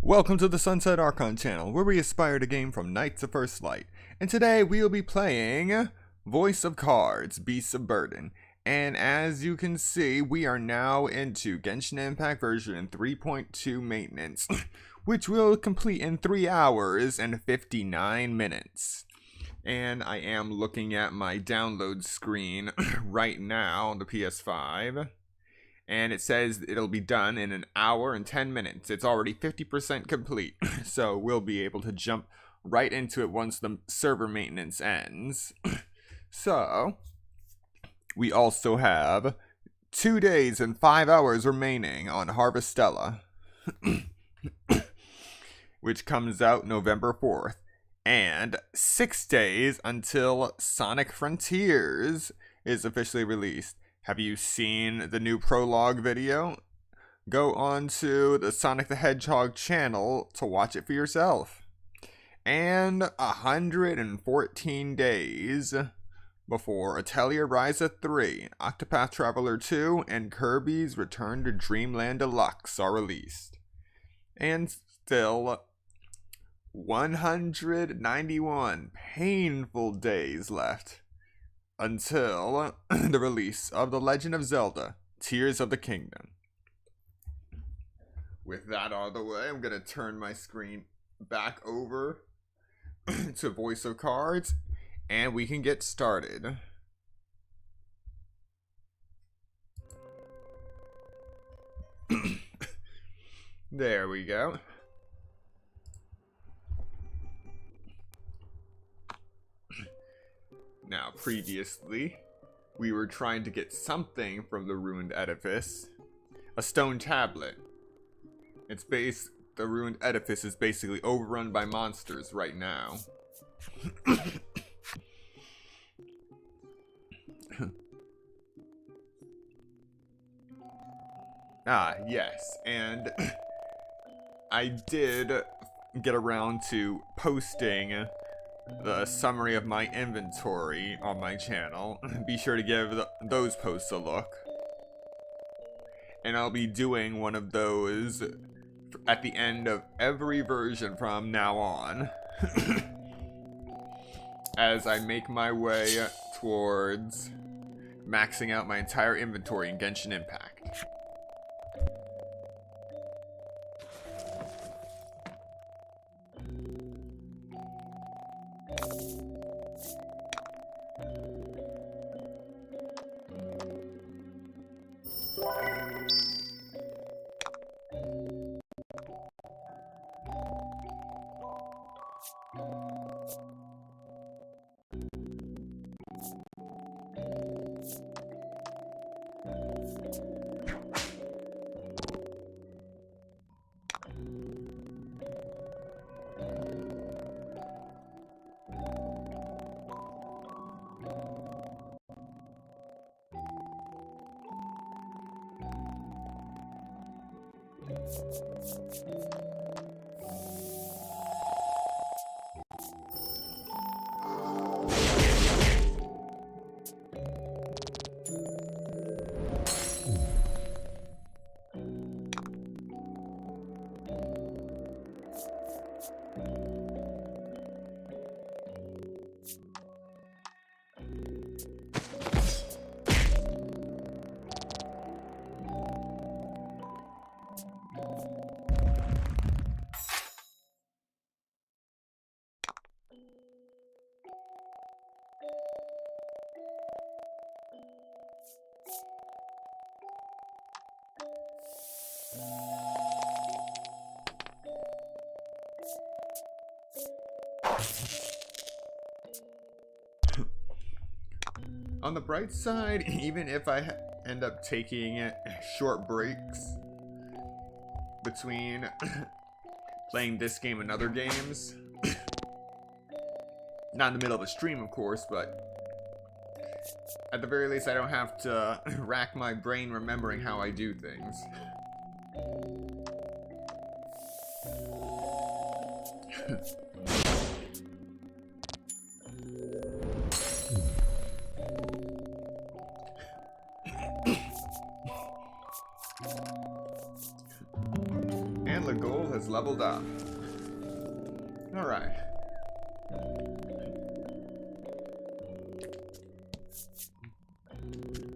Welcome to the Sunset Archon channel, where we aspire to game from night to first light. And today we will be playing Voice of Cards, Beasts of Burden. And as you can see, we are now into Genshin Impact version 3.2 maintenance, which we'll complete in 3 hours and 59 minutes. And I am looking at my download screen right now on the PS5. And it says it'll be done in 1 hour and 10 minutes. It's already 50% complete. So we'll be able to jump right into it once the server maintenance ends. So we also have 2 days and 5 hours remaining on Harvestella, which comes out November 4th. And 6 days until Sonic Frontiers is officially released. Have you seen the new prologue video? Go on to the Sonic the Hedgehog channel to watch it for yourself. And 114 days before Atelier Ryza 3, Octopath Traveler 2, and Kirby's Return to Dreamland Deluxe are released. And still 191 painful days left until the release of The Legend of Zelda, Tears of the Kingdom. With that out of the way, I'm going to turn my screen back over to Voice of Cards, and we can get started. There we go. Now, previously, we were trying to get something from the ruined edifice. A stone tablet. The ruined edifice is basically overrun by monsters right now. Yes, and I did get around to posting the summary of my inventory on my channel. Be sure to give those posts a look. And I'll be doing one of those at the end of every version from now on. As I make my way towards maxing out my entire inventory in Genshin Impact. On the bright side, even if I end up taking short breaks between playing this game and other games, not in the middle of a stream of course, but at the very least I don't have to rack my brain remembering how I do things. has leveled up. Alright.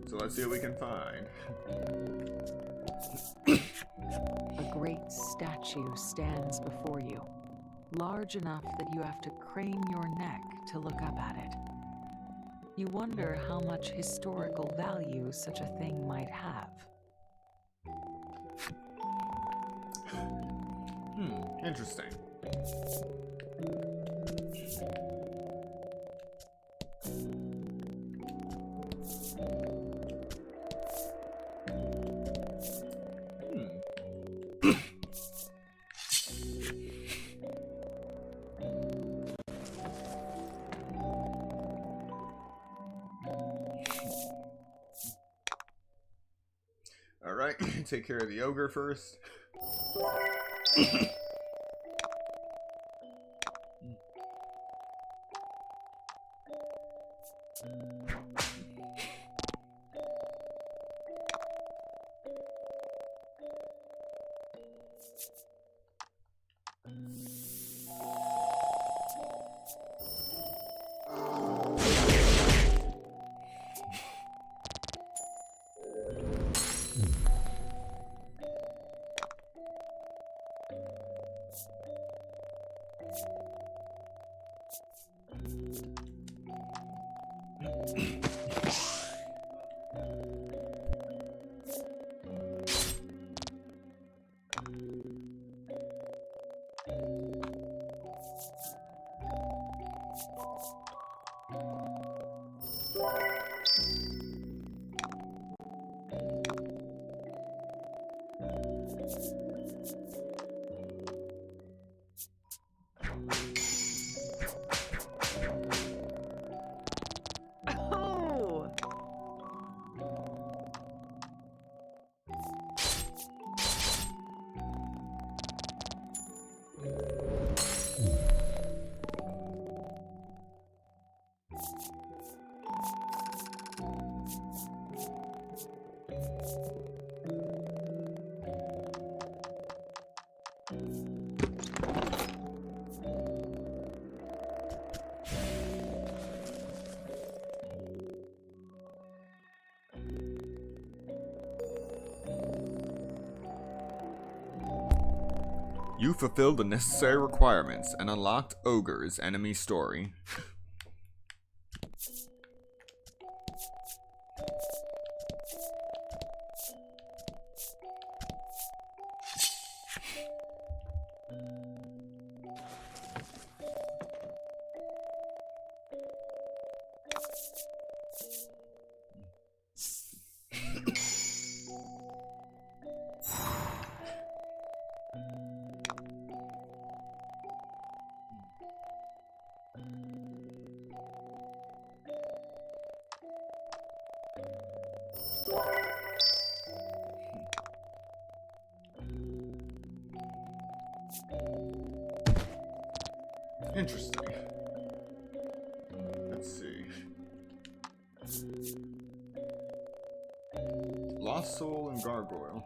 So let's see what we can find. A great statue stands before you, large enough that you have to crane your neck to look up at it. You wonder how much historical value such a thing might have. Interesting. Alright, take care of the ogre first. You fulfilled the necessary requirements and unlocked Ogre's enemy story. Interesting. Let's see. Lost Soul and Gargoyle.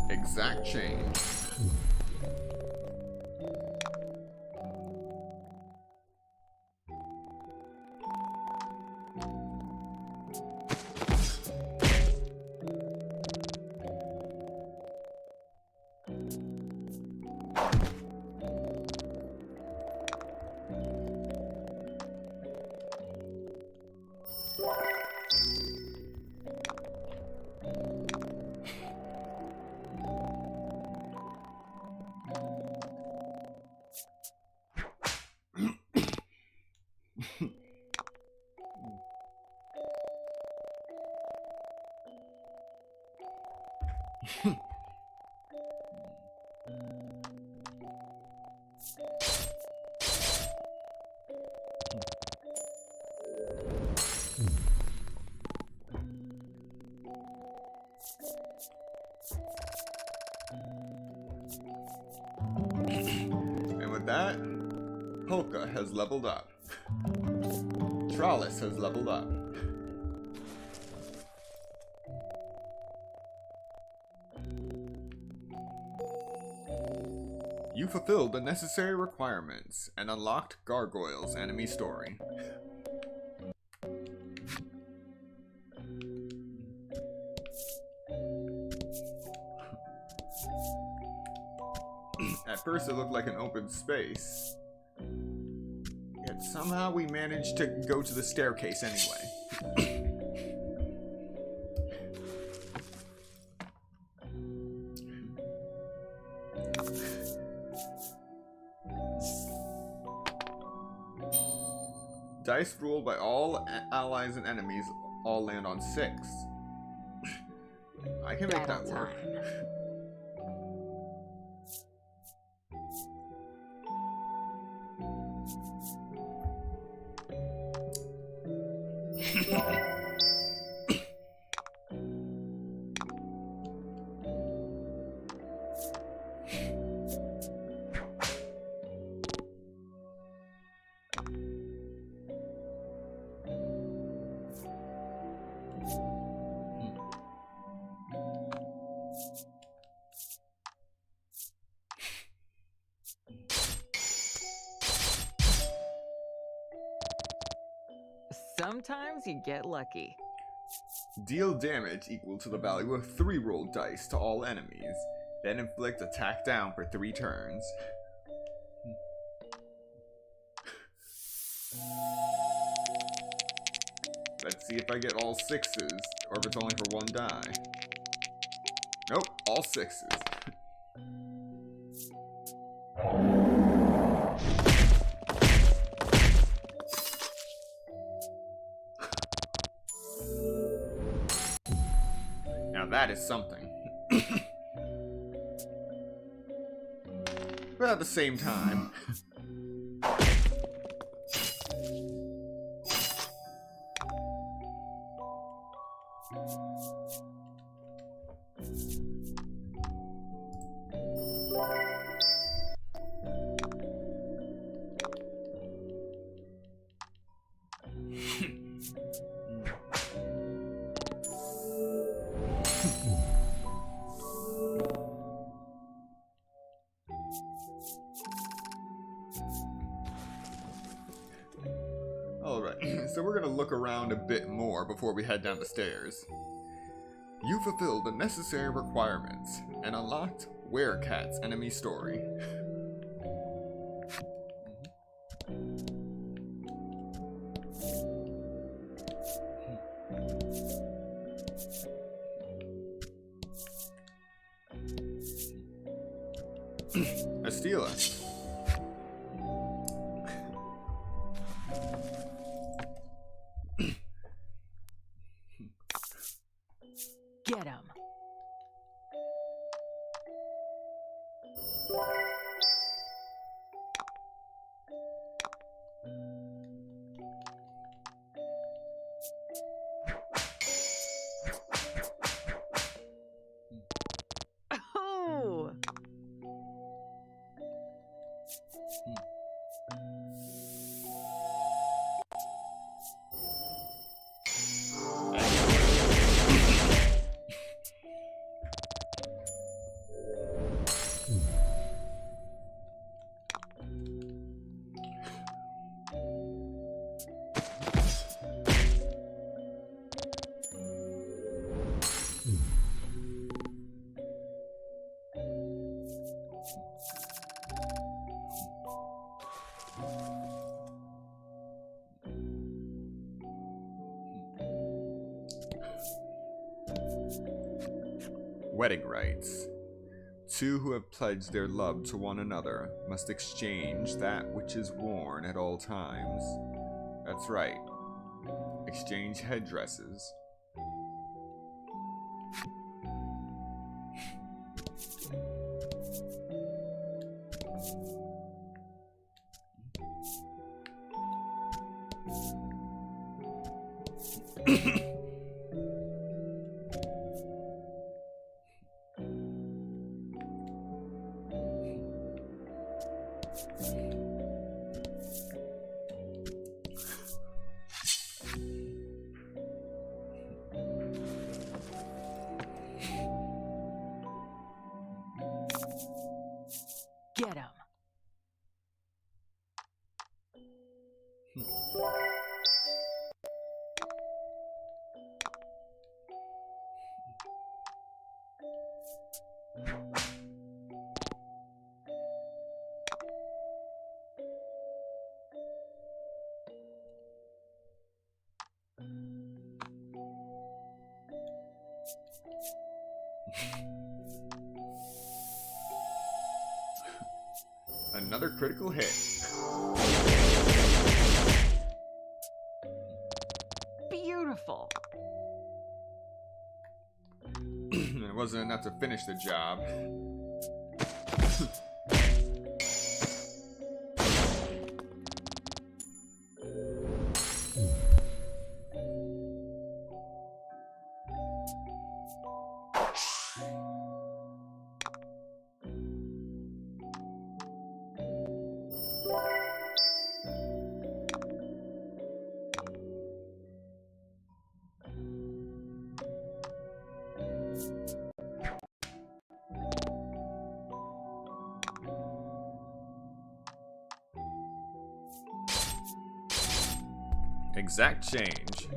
Exact change. with that, Polka has leveled up. Trollis has leveled up. You fulfilled the necessary requirements and unlocked Gargoyle's enemy story. At first it looked like an open space, yet somehow we managed to go to the staircase anyway. Dice ruled by all allies and enemies all land on 6. I can make that work. Sometimes you get lucky. Deal damage equal to the value of 3 rolled dice to all enemies. Then inflict attack down for 3 turns. Let's see if I get all 6s, or if it's only for 1 die. Nope, all 6s. Now that is something. But at the same time... Alright, so we're gonna look around a bit more before we head down the stairs. You fulfilled the necessary requirements and unlocked Werecat's enemy story. Estila. Get him. Oh. Wedding rites. 2 who have pledged their love to one another must exchange that which is worn at all times. That's right. Exchange headdresses. Get him. Another critical hit. Beautiful. It wasn't enough to finish the job. Exact change.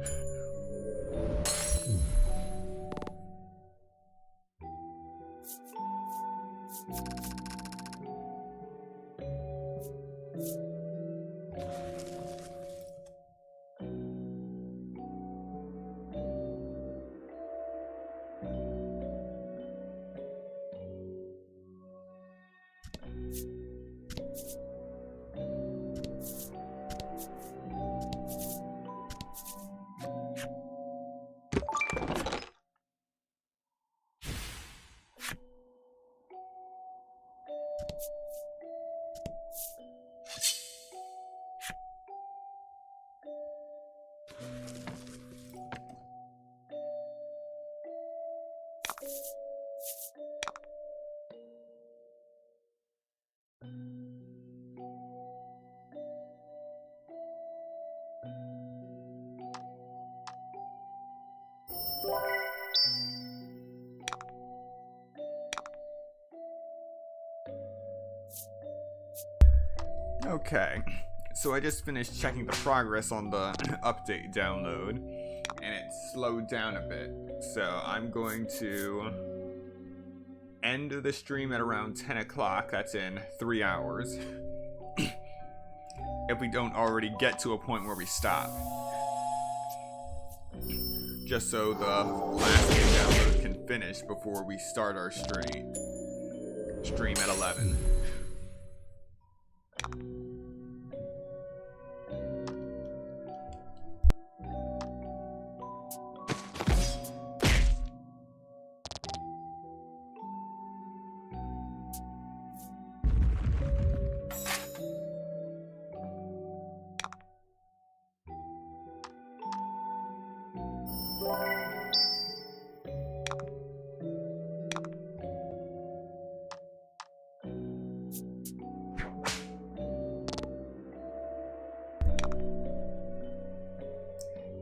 Okay, so I just finished checking the progress on the update download, and it slowed down a bit. So I'm going to end the stream at around 10 o'clock, that's in 3 hours, if we don't already get to a point where we stop. Just so the last download can finish before we start our stream at 11.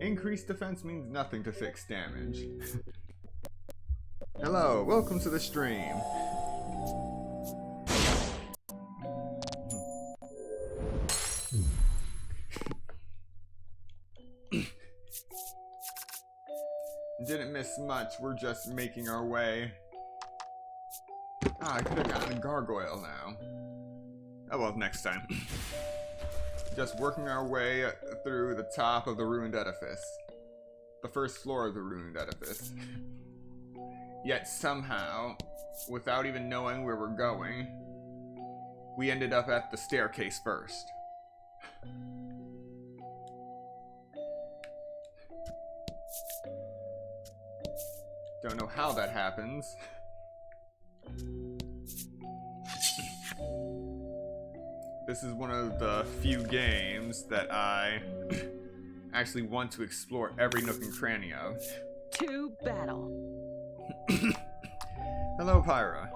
Increased defense means nothing to fixed damage. Hello, welcome to the stream. Didn't miss much, we're just making our way. Ah, I could have gotten a gargoyle now. Oh well, next time. Just working our way through the top of the ruined edifice. The first floor of the ruined edifice. Yet somehow, without even knowing where we're going, we ended up at the staircase first. Don't know how that happens. This is one of the few games that I actually want to explore every nook and cranny of. To battle. Hello, Pyra.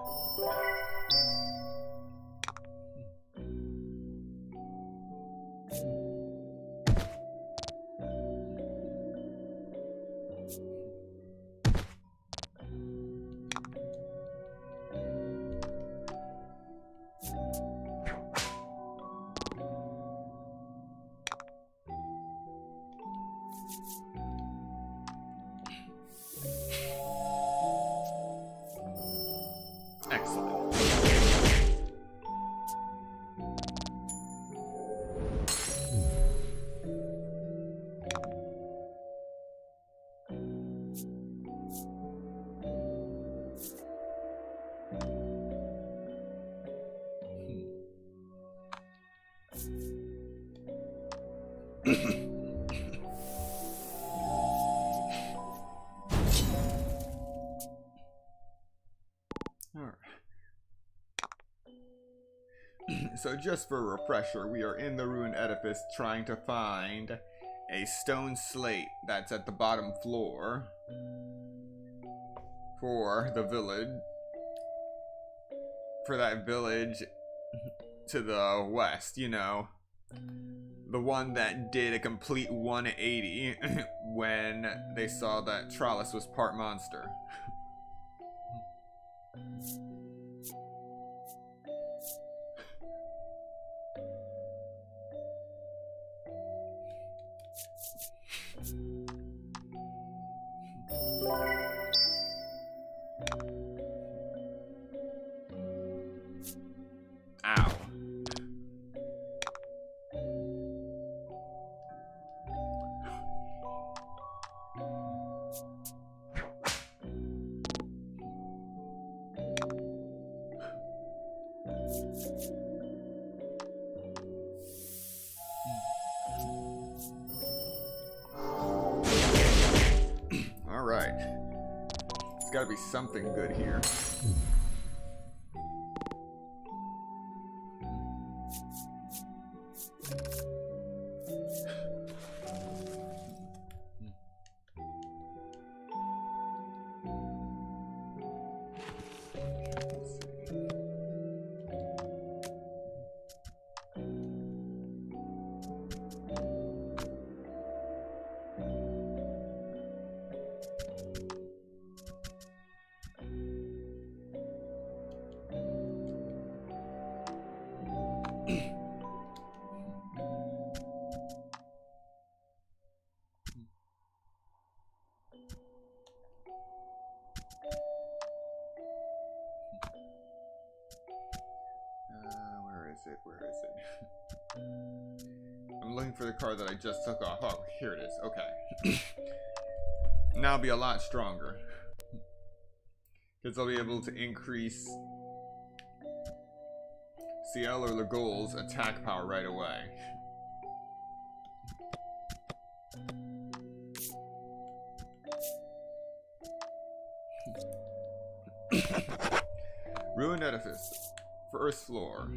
Alright. So just for a refresher, we are in the ruined edifice trying to find a stone slate that's at the bottom floor for the village. For that village to the west, you know. The one that did a complete 180 when they saw that Trollis was part monster. Ow. Alright. There's gotta be something good here. Where is it? I'm looking for the card that I just took off. Oh, here it is. Okay. Now I'll be a lot stronger. Because I'll be able to increase Ciel or Legault's attack power right away. Ruined edifice. First floor.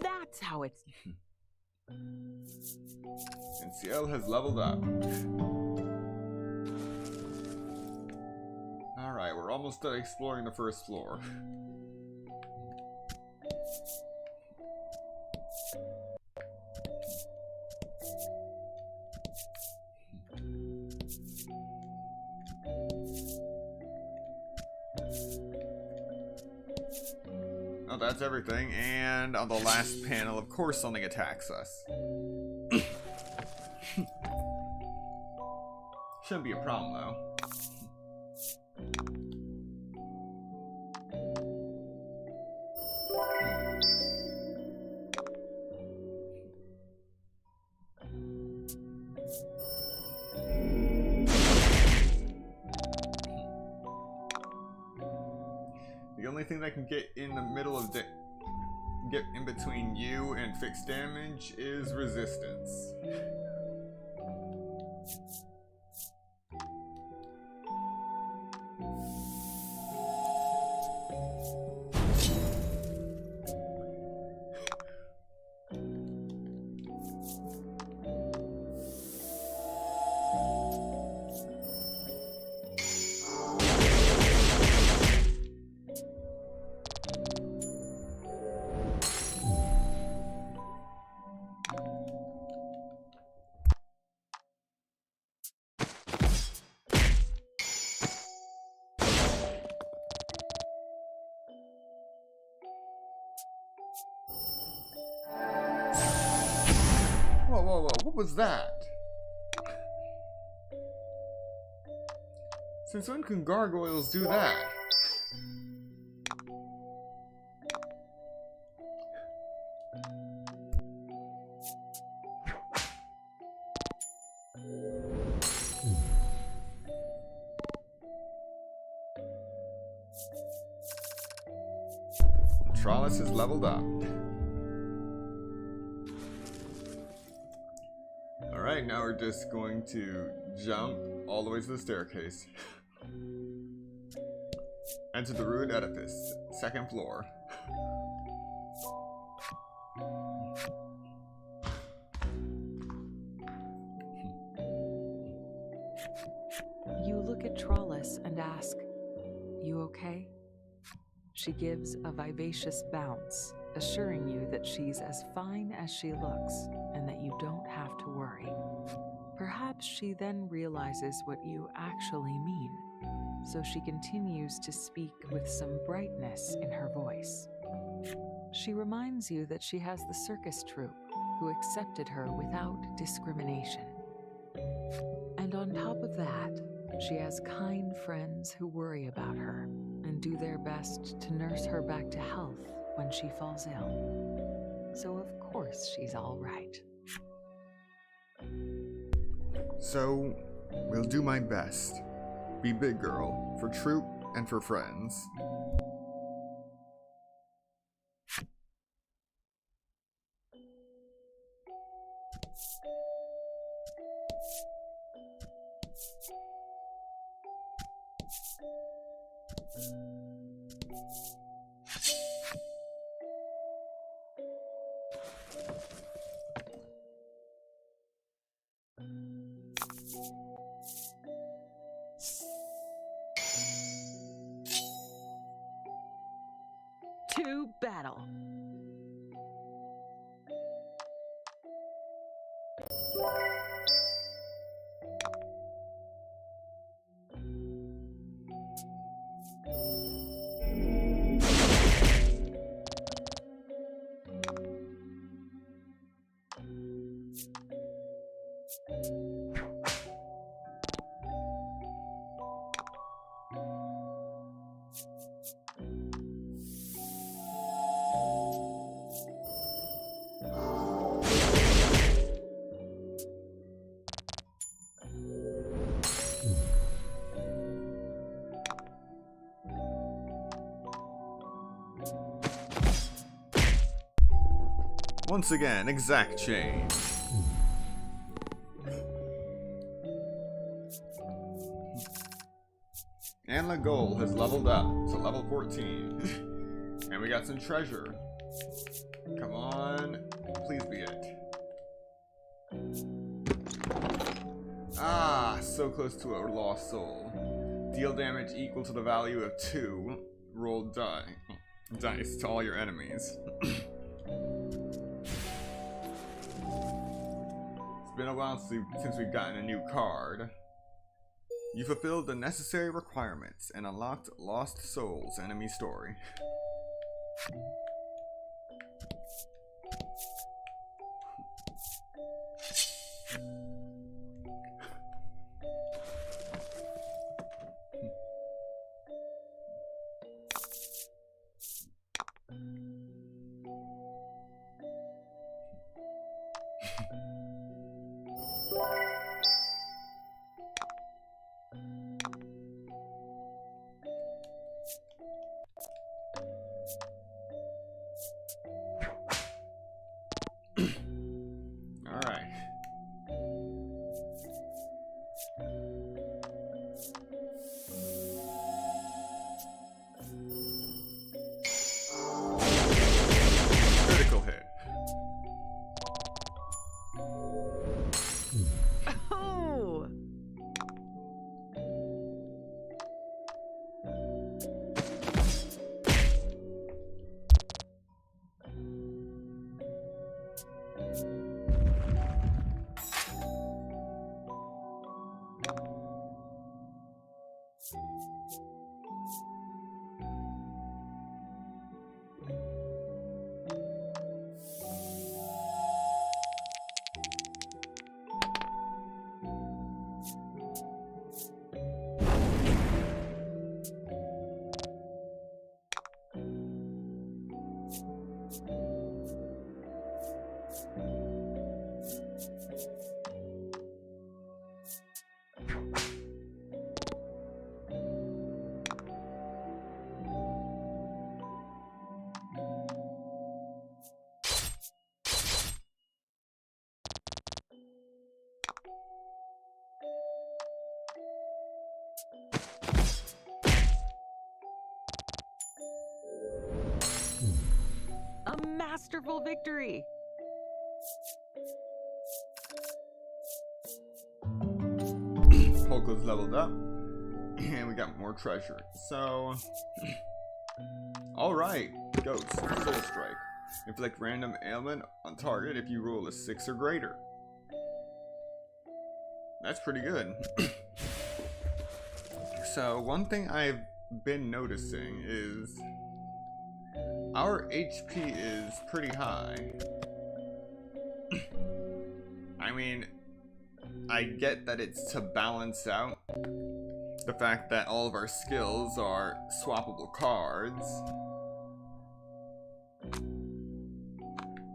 That's how it's... And Ciel has leveled up. Alright, we're almost done exploring the first floor. Oh, that's everything. And on the last panel, of course, something attacks us. Shouldn't be a problem, though. only thing that can get in the middle of get in between you and fixed damage is resistance. Whoa, what was that? Since when can gargoyles do that? Trollis is leveled up. Alright, now we're just going to jump all the way to the staircase. Enter the ruined edifice, 2nd floor. You look at Trollis and ask, "You okay?" She gives a vivacious bounce, assuring you that she's as fine as she looks and that you don't have to worry. Perhaps she then realizes what you actually mean, so she continues to speak with some brightness in her voice. She reminds you that she has the circus troupe who accepted her without discrimination. And on top of that, she has kind friends who worry about her and do their best to nurse her back to health when she falls ill. So of course she's all right. So, we'll do my best. Be big girl, for troop and for friends. To battle. Once again, exact change. And the goal has leveled up to level 14. And we got some treasure. Come on, please be it. Ah, so close to a lost soul. Deal damage equal to the value of 2 rolled dice to all your enemies. It's been a while since we've gotten a new card. You fulfilled the necessary requirements and unlocked Lost Souls enemy story. A masterful victory! Polka's leveled up, and we got more treasure. So, alright, Ghost, Soul Strike. Inflict random ailment on target if you roll a 6 or greater. That's pretty good. So, one thing I've been noticing is our HP is pretty high. I mean, I get that it's to balance out the fact that all of our skills are swappable cards,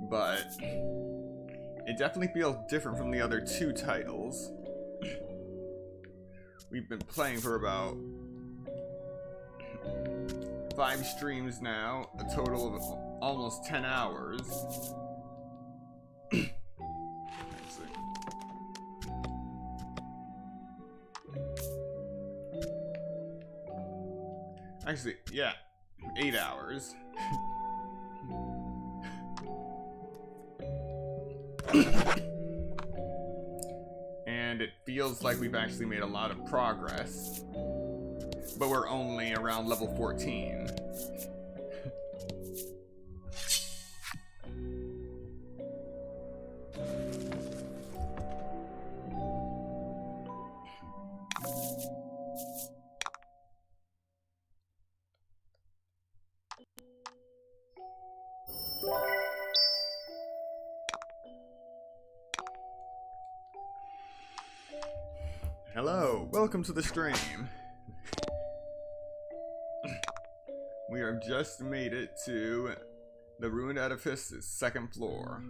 but it definitely feels different from the other two titles. We've been playing for about 5 streams now, a total of almost 10 hours. Actually, yeah, 8 hours. And it feels like we've actually made a lot of progress. But we're only around level 14. Hello, welcome to the stream. We have just made it to the ruined edifice's 2nd floor.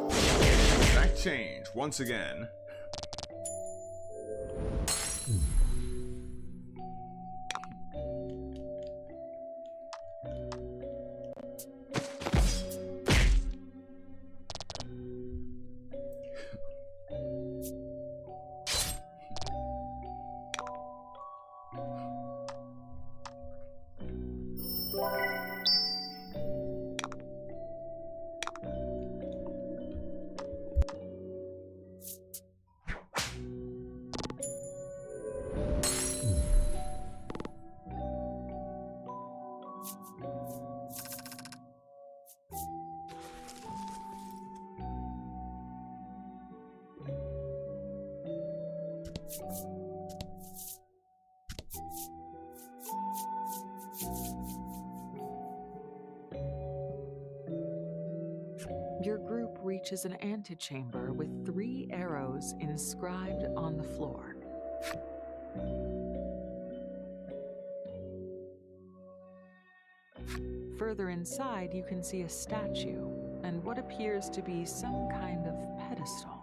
Exact change once again. Your group reaches an antechamber with 3 arrows inscribed on the floor. Further inside, you can see a statue and what appears to be some kind of pedestal.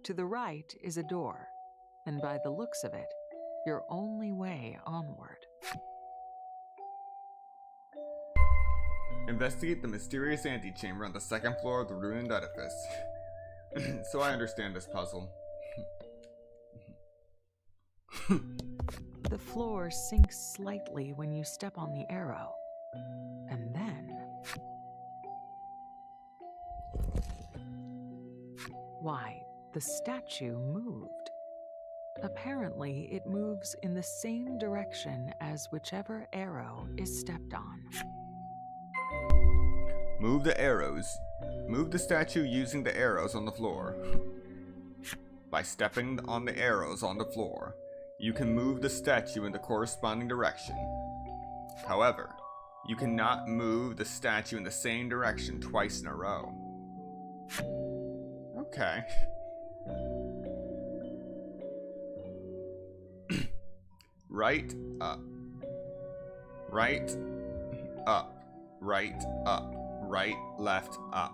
To the right is a door, and by the looks of it, your only way onward. Investigate the mysterious antechamber on the 2nd floor of the ruined edifice. So I understand this puzzle. The floor sinks slightly when you step on the arrow, and then Why, the statue moved. Apparently, it moves in the same direction as whichever arrow is stepped on. Move the arrows. Move the statue using the arrows on the floor. By stepping on the arrows on the floor, you can move the statue in the corresponding direction. However, you cannot move the statue in the same direction twice in a row. Okay. Right, up. Right, up. Right, up. Right, left, up.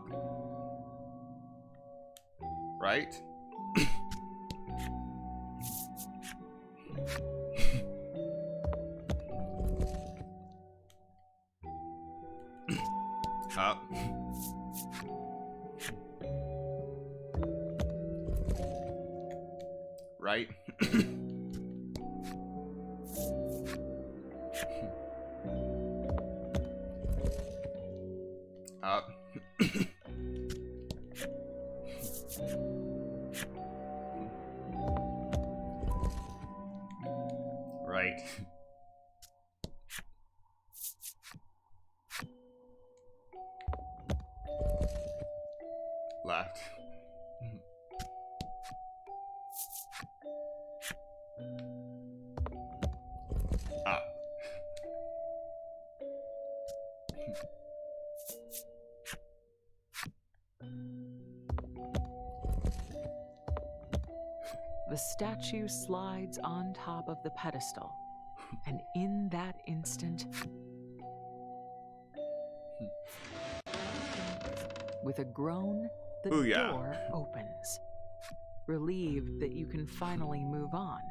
Right? Up. Right. Up. Right. Left. Up. The statue slides on top of the pedestal, and in that instant, with a groan, the Booyah. door opens. Relieved that you can finally move on,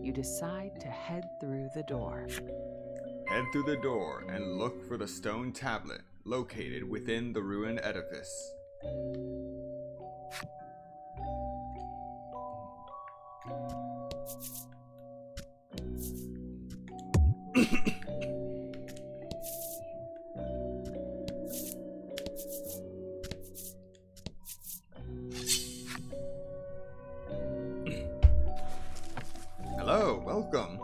you decide to head through the door. Head through the door and look for the stone tablet located within the ruined edifice. Hello, welcome.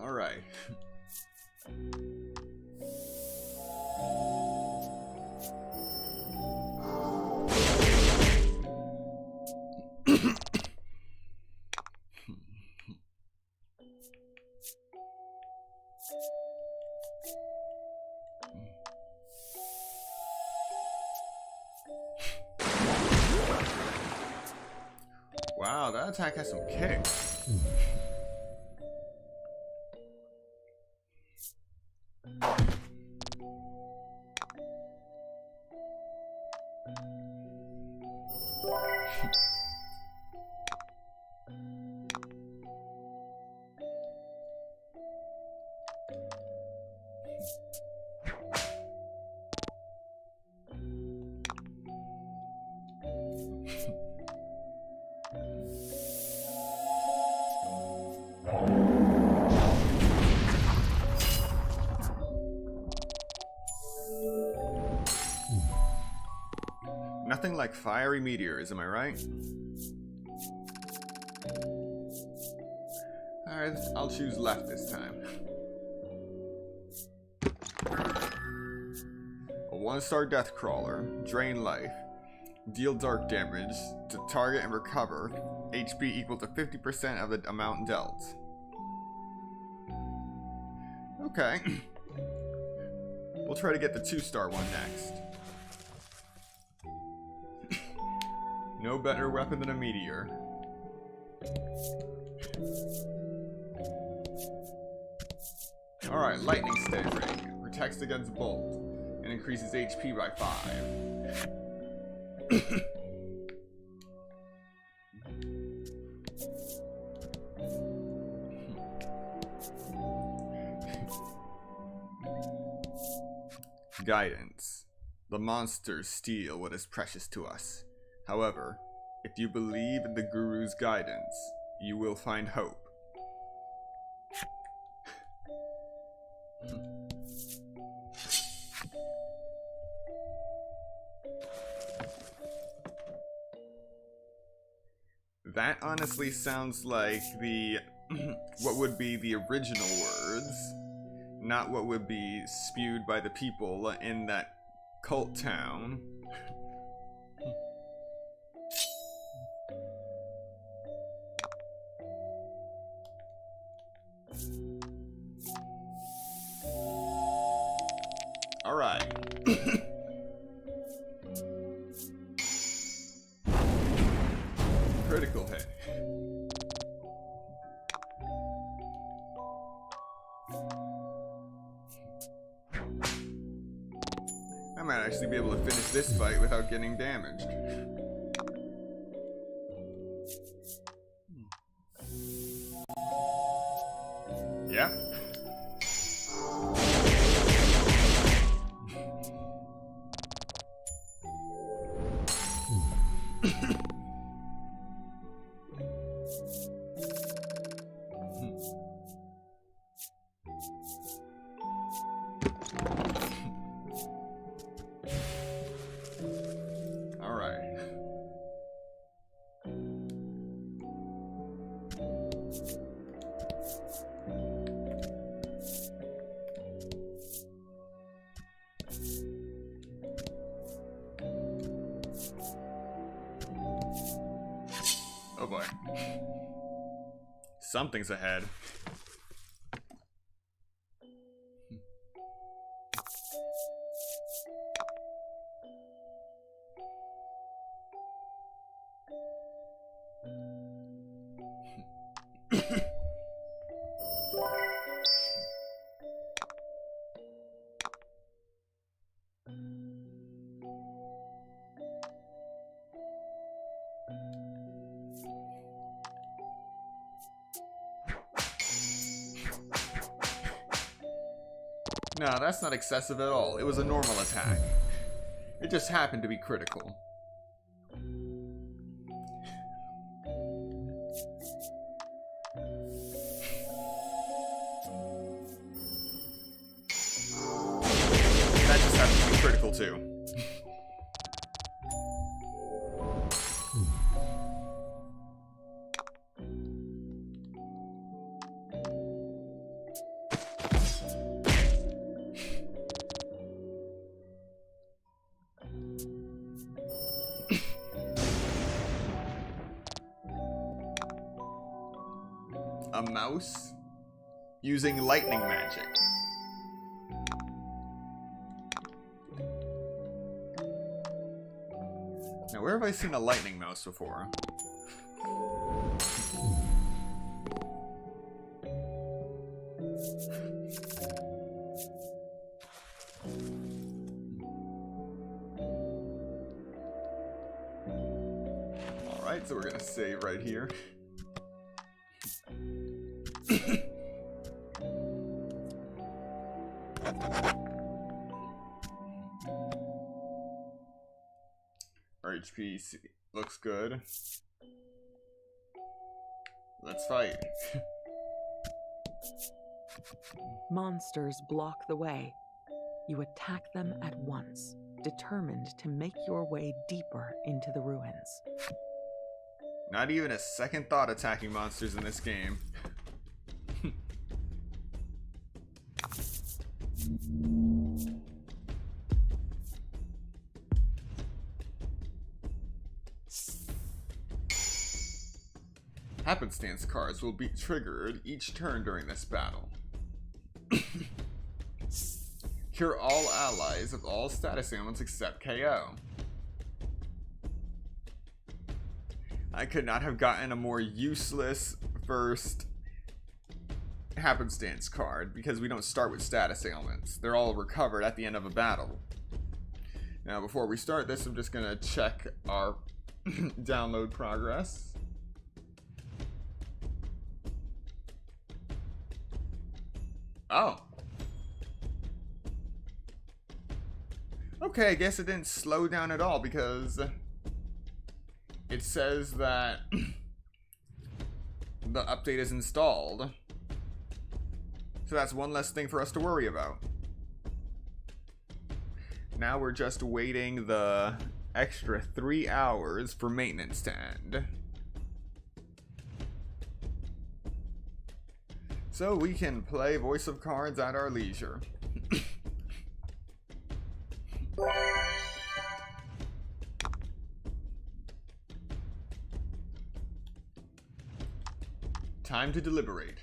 All right. Wow, that attack has some kick. Nothing like fiery meteors, am I right? Alright, I'll choose left this time. A 1-star death crawler, drain life, deal dark damage to target and recover, HP equal to 50% of the amount dealt. Okay. We'll try to get the 2-star one next. No better weapon than a meteor. Alright, lightning stave ring. Protects against bolt and increases HP by 5. guidance. The monsters steal what is precious to us. However, if you believe in the Guru's guidance, you will find hope. That honestly sounds like the what would be the original words, not what would be spewed by the people in that cult town. All right. Critical hit. I might actually be able to finish this fight without getting damaged. Yeah. Oh boy. Something's ahead. No, that's not excessive at all. It was a normal attack. It just happened to be critical. That just happened to be critical too. A mouse using lightning magic. Now, where have I seen a lightning mouse before? Alright, so we're gonna save right here. Our HP looks good. Let's fight. Monsters block the way. You attack them at once, determined to make your way deeper into the ruins. Not even a second thought attacking monsters in this game. Happenstance cards will be triggered each turn during this battle. Cure all allies of all status ailments except KO. I could not have gotten a more useless first happenstance card because we don't start with status ailments. They're all recovered at the end of a battle. Now, before we start this, I'm just gonna check our download progress. Oh. Okay, I guess it didn't slow down at all because it says that the update is installed. So that's one less thing for us to worry about. Now we're just waiting the extra 3 hours for maintenance to end. So we can play Voice of Cards at our leisure. Time to deliberate.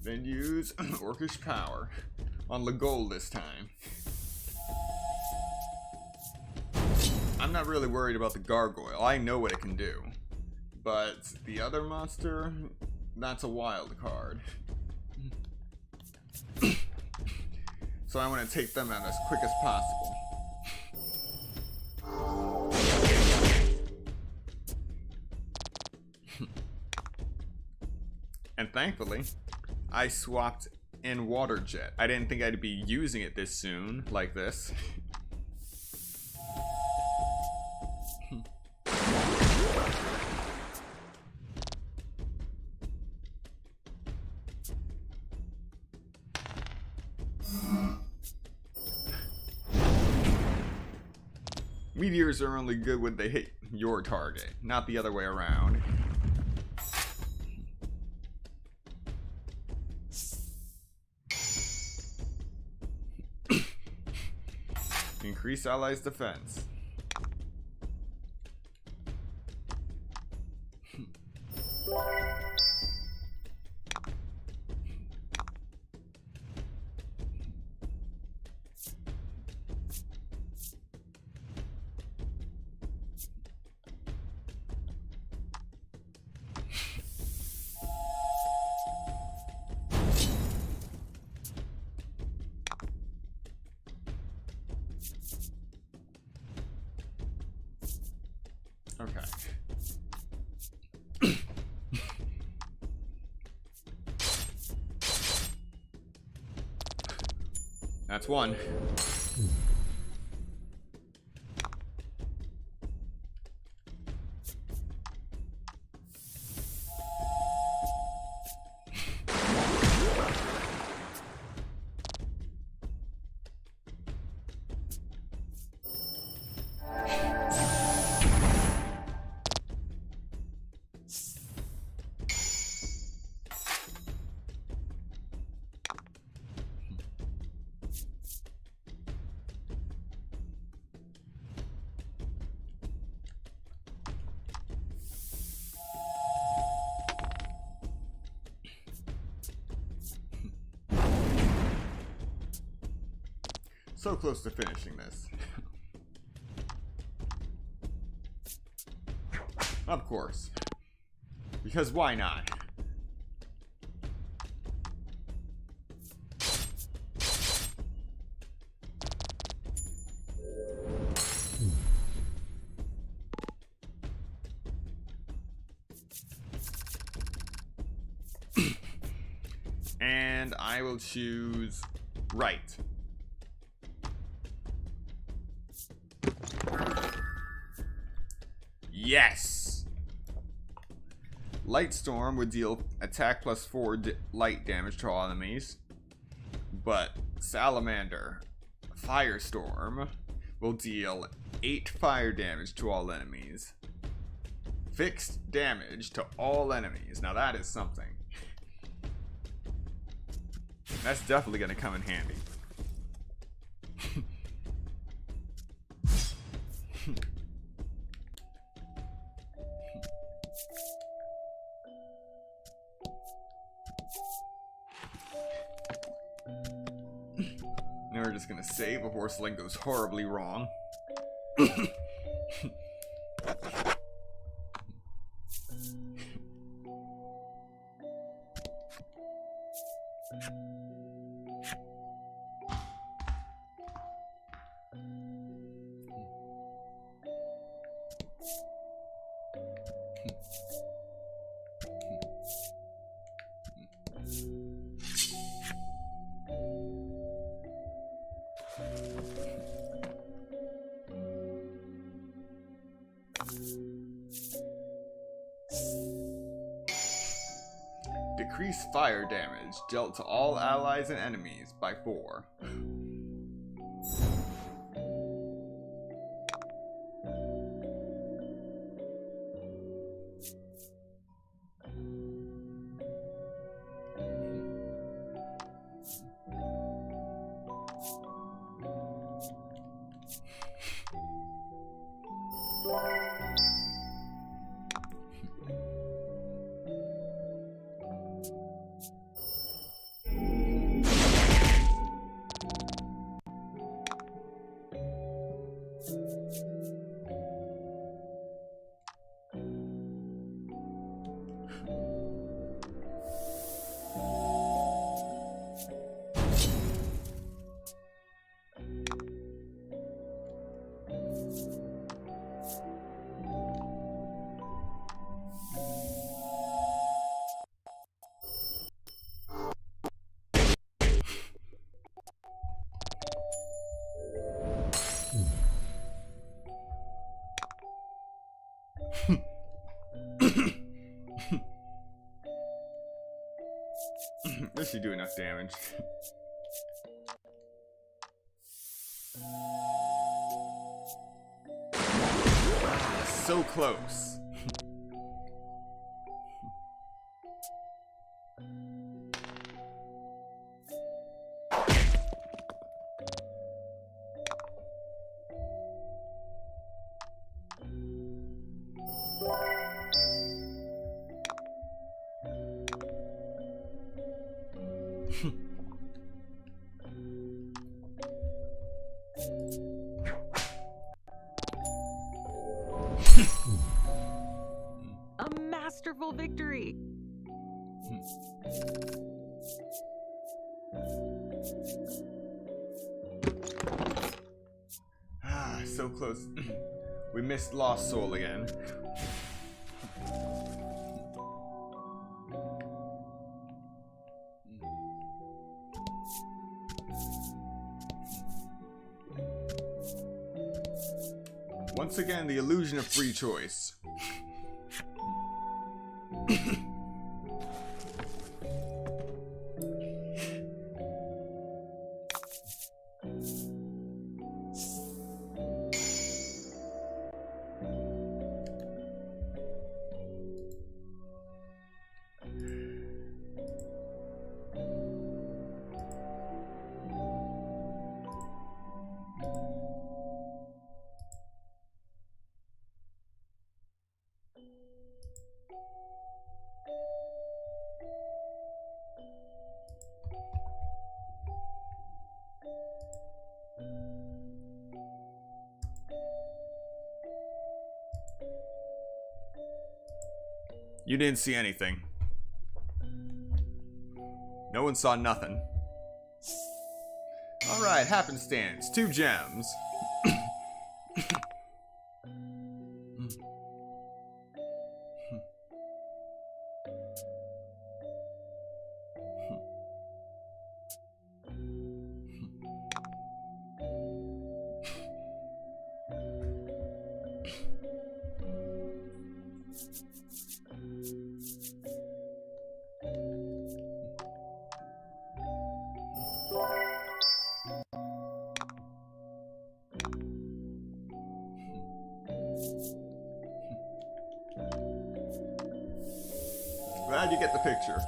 Then use Orcish Power on Legol this time. I'm not really worried about the Gargoyle. I know what it can do. But the other monster, that's a wild card. So I want to take them out as quick as possible. And thankfully, I swapped in Water Jet. I didn't think I'd be using it this soon, like this. Meteors are only good when they hit your target, not the other way around. Increase allies' defense. Okay. That's one. So close to finishing this. Of course. Because why not? And I will choose right. Yes! Light Storm would deal attack plus 4 light damage to all enemies. But Salamander, Firestorm, will deal 8 fire damage to all enemies. Fixed damage to all enemies. Now that is something. That's definitely going to come in handy. Now we're just gonna save before Sling goes horribly wrong. Decrease fire damage dealt to all allies and enemies by 4. This should do enough damage. So close. A masterful victory! So close. We missed Lost Soul again. Once again, the illusion of free choice. You didn't see anything. No one saw nothing. Alright, happenstance. 2 gems. Glad you get the picture.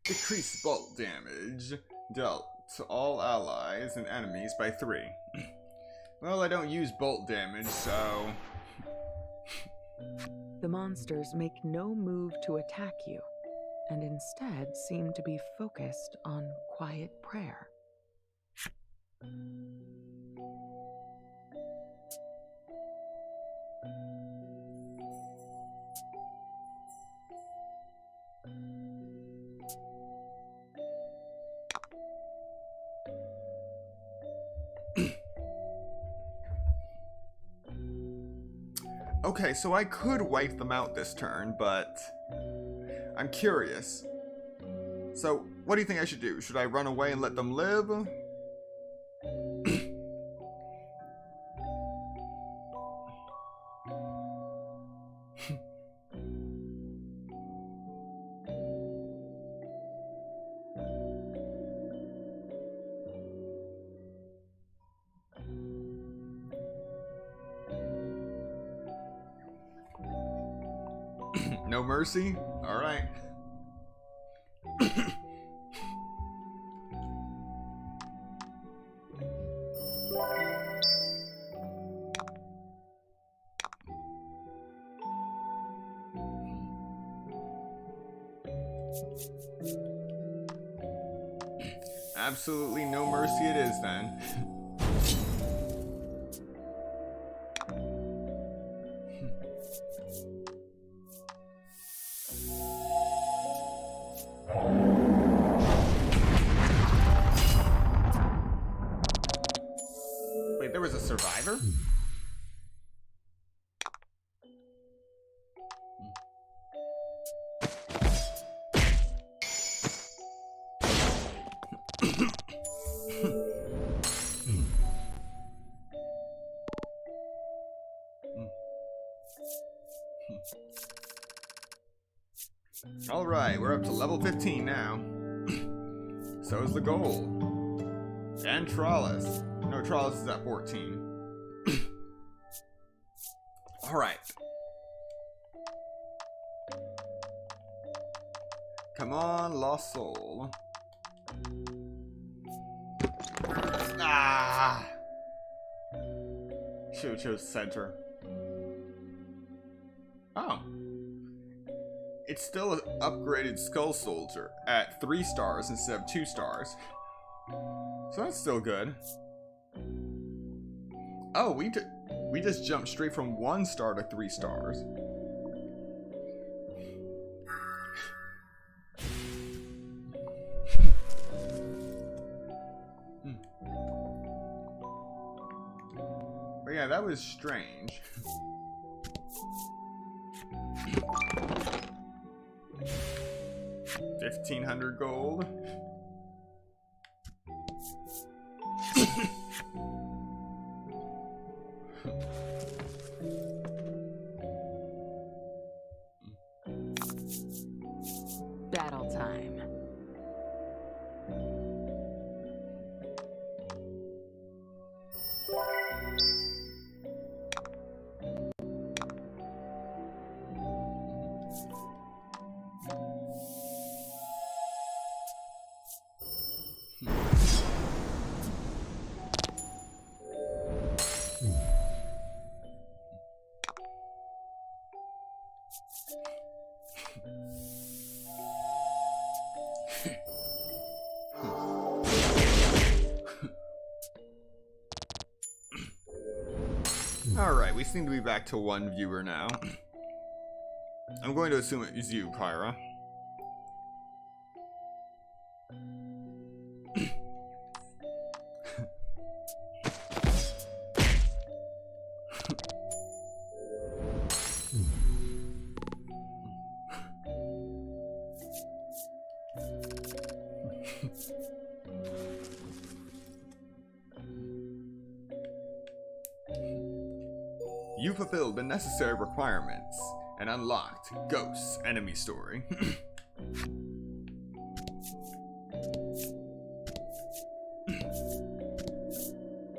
Decrease bolt damage dealt to all allies and enemies by 3. Well, I don't use bolt damage, so... The monsters make no move to attack you, and instead seem to be focused on quiet prayer. Okay, so I could wipe them out this turn, but I'm curious. So, what do you think I should do? Should I run away and let them live? No mercy? Alright. Absolutely no mercy it is then. Wait, there was a survivor? Alright, we're up to level 15 now. So is the goal. And Trollis. No, Trollis is at 14. Alright. Come on, Lost Soul. Ah! Should've chose center. Oh. It's still an upgraded Skull Soldier at 3 stars instead of 2 stars. So that's still good. Oh, we just jumped straight from 1 star to 3 stars. But yeah, that was strange. 1,500 gold. Battle time. Alright, we seem to be back to 1 viewer now. I'm going to assume it is you, Kyra. You fulfilled the necessary requirements and unlocked Ghost's enemy story.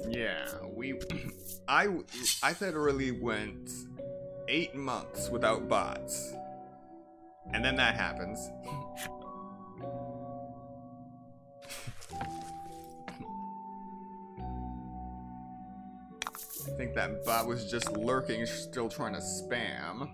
Yeah, I literally went 8 months without bots. And then that happens. I think that bot was just lurking, still trying to spam.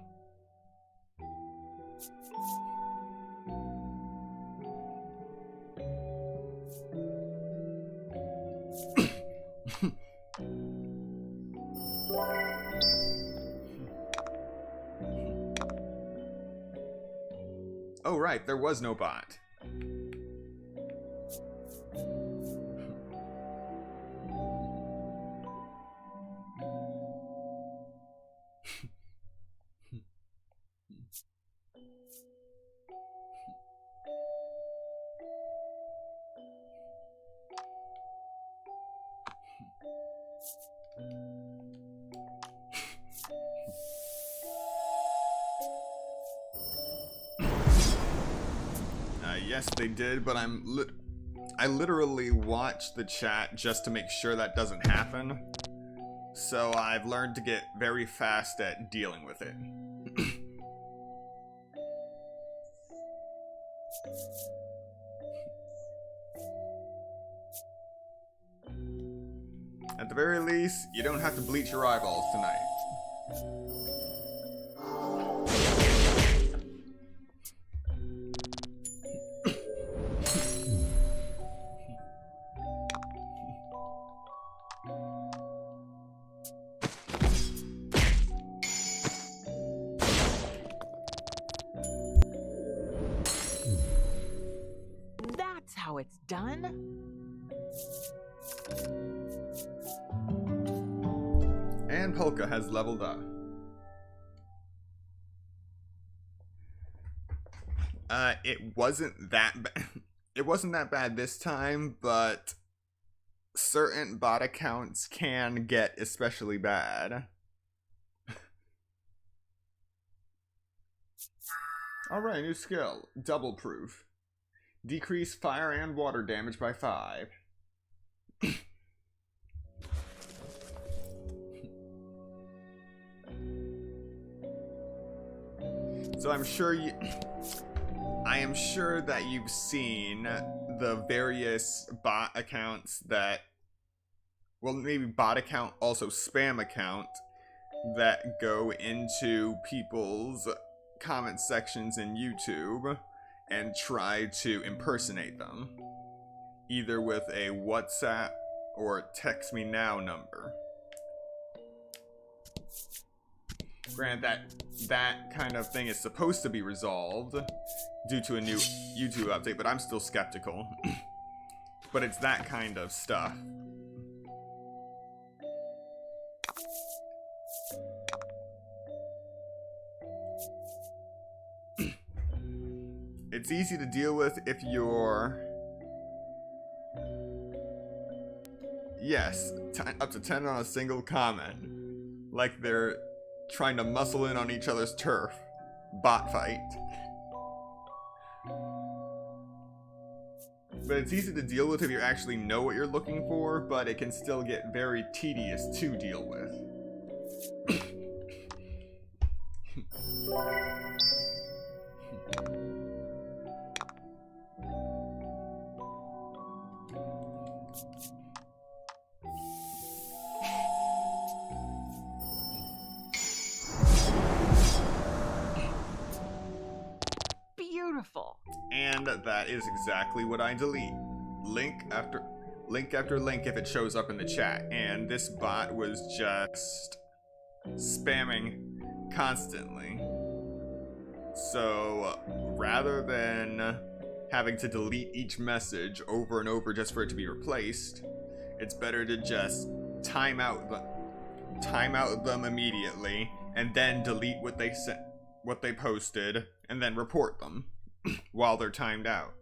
Oh right, there was no bot. Yes, they did, but I literally watched the chat just to make sure that doesn't happen. So I've learned to get very fast at dealing with it. At the very least, you don't have to bleach your eyeballs tonight. That's how it's done. And Polka has leveled up. It wasn't that bad. It wasn't that bad this time, but certain bot accounts can get especially bad. Alright, new skill. Double proof. Decrease fire and water damage by 5. So I am sure that you've seen the various bot accounts that, well, maybe bot account, also spam account, that go into people's comment sections in YouTube and try to impersonate them, either with a WhatsApp or text me now number. Granted, that kind of thing is supposed to be resolved due to a new YouTube update, but I'm still skeptical. But it's that kind of stuff. It's easy to deal with if you're... Yes, up to 10 on a single comment. Like they're trying to muscle in on each other's turf. Bot fight. But it's easy to deal with if you actually know what you're looking for, but it can still get very tedious to deal with. Beautiful. And that is exactly what I delete. Link after link if it shows up in the chat. And this bot was just spamming constantly. So rather than having to delete each message over and over just for it to be replaced, it's better to just time out them immediately and then delete what they posted and then report them while they're timed out.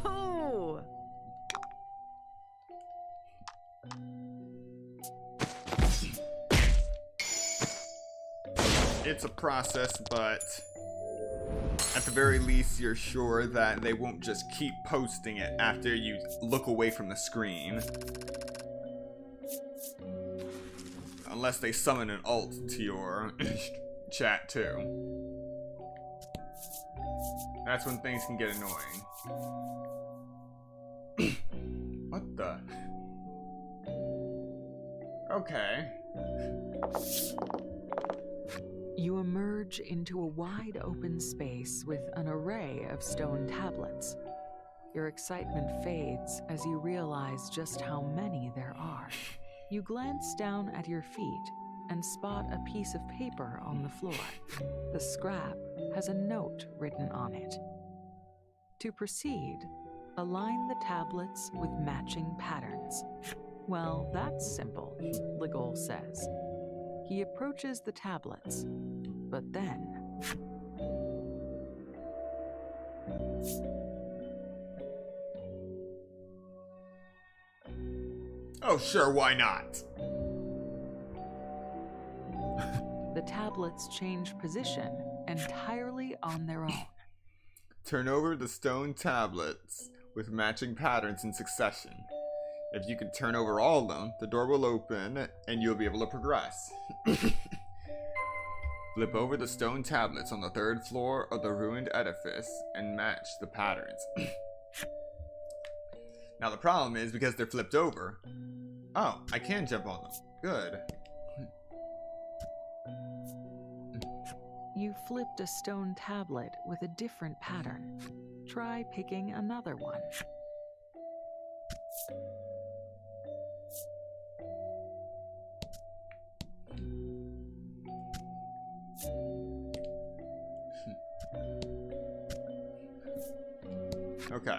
Oh. It's a process, but at the very least you're sure that they won't just keep posting it after you look away from the screen. Unless they summon an alt to your chat too. That's when things can get annoying. What the? Okay. You emerge into a wide open space with an array of stone tablets. Your excitement fades as you realize just how many there are. You glance down at your feet and spot a piece of paper on the floor. The scrap has a note written on it. To proceed, align the tablets with matching patterns. Well, that's simple, Legol says. He approaches the tablets, but then... Oh, sure, why not? The tablets change position entirely on their own. Turn over the stone tablets with matching patterns in succession. If you can turn over all of them, the door will open and you'll be able to progress. Flip over the stone tablets on the 3rd floor of the ruined edifice and match the patterns. Now the problem is, because they're flipped over... Oh, I can jump on them. Good. You flipped a stone tablet with a different pattern. Try picking another one. Okay.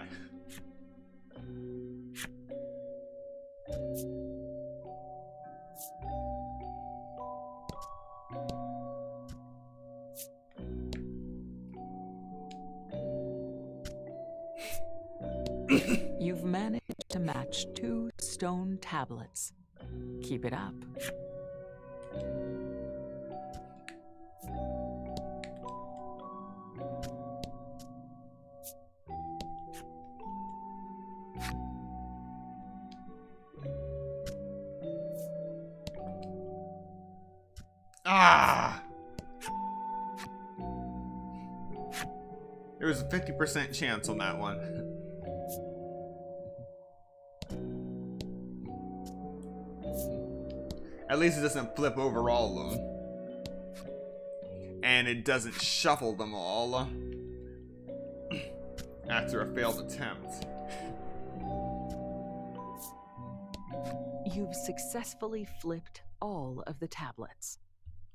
You've managed to match 2 stone tablets. Keep it up. Ah! There was a 50% chance on that one. At least it doesn't flip over all of them. And it doesn't shuffle them all after a failed attempt. You've successfully flipped all of the tablets.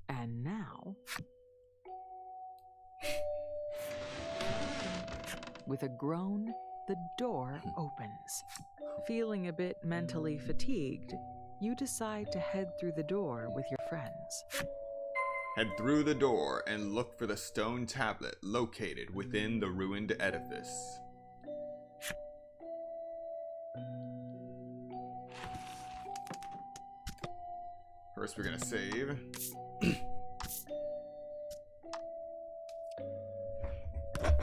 And now... With a groan, the door opens. Feeling a bit mentally fatigued, you decide to head through the door with your friends. Head through the door and look for the stone tablet located within the ruined edifice. First, we're gonna save. And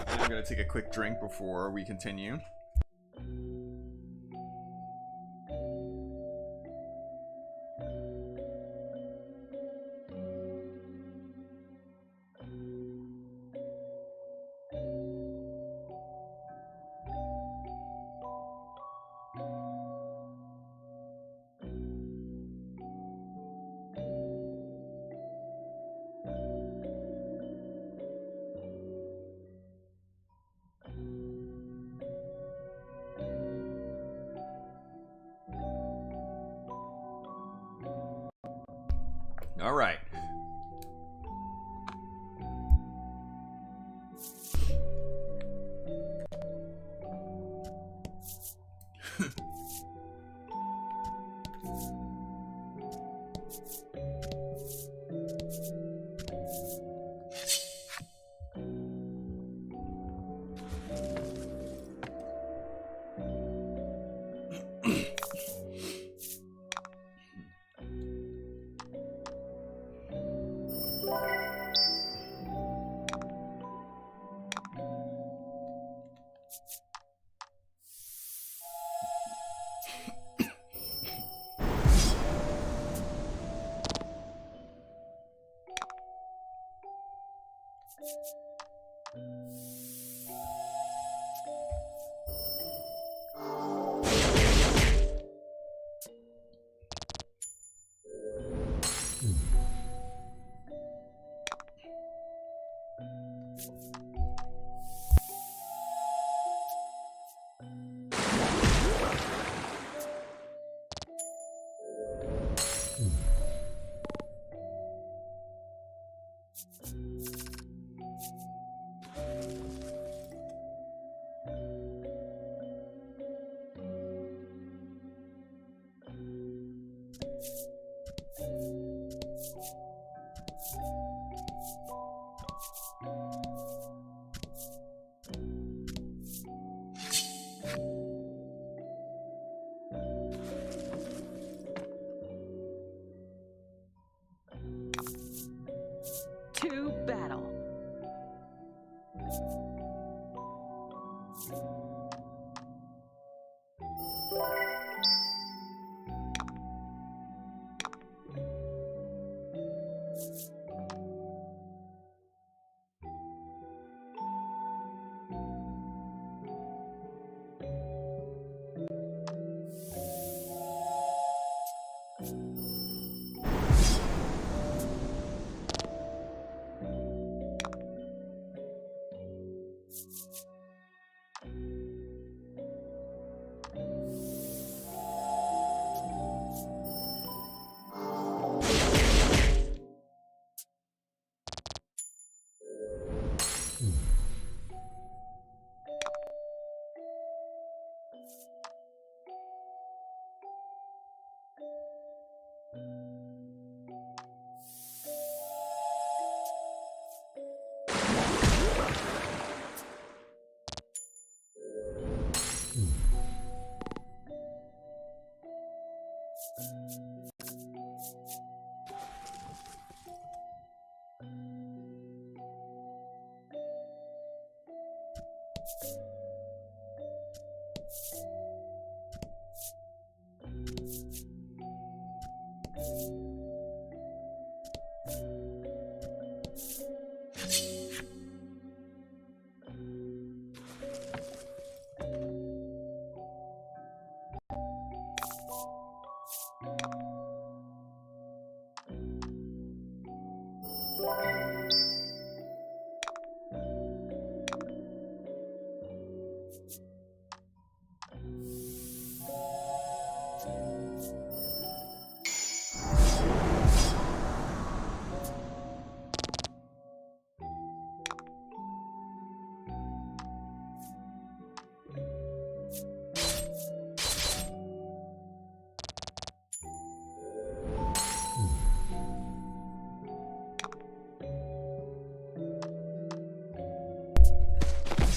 I'm gonna take a quick drink before we continue. All right.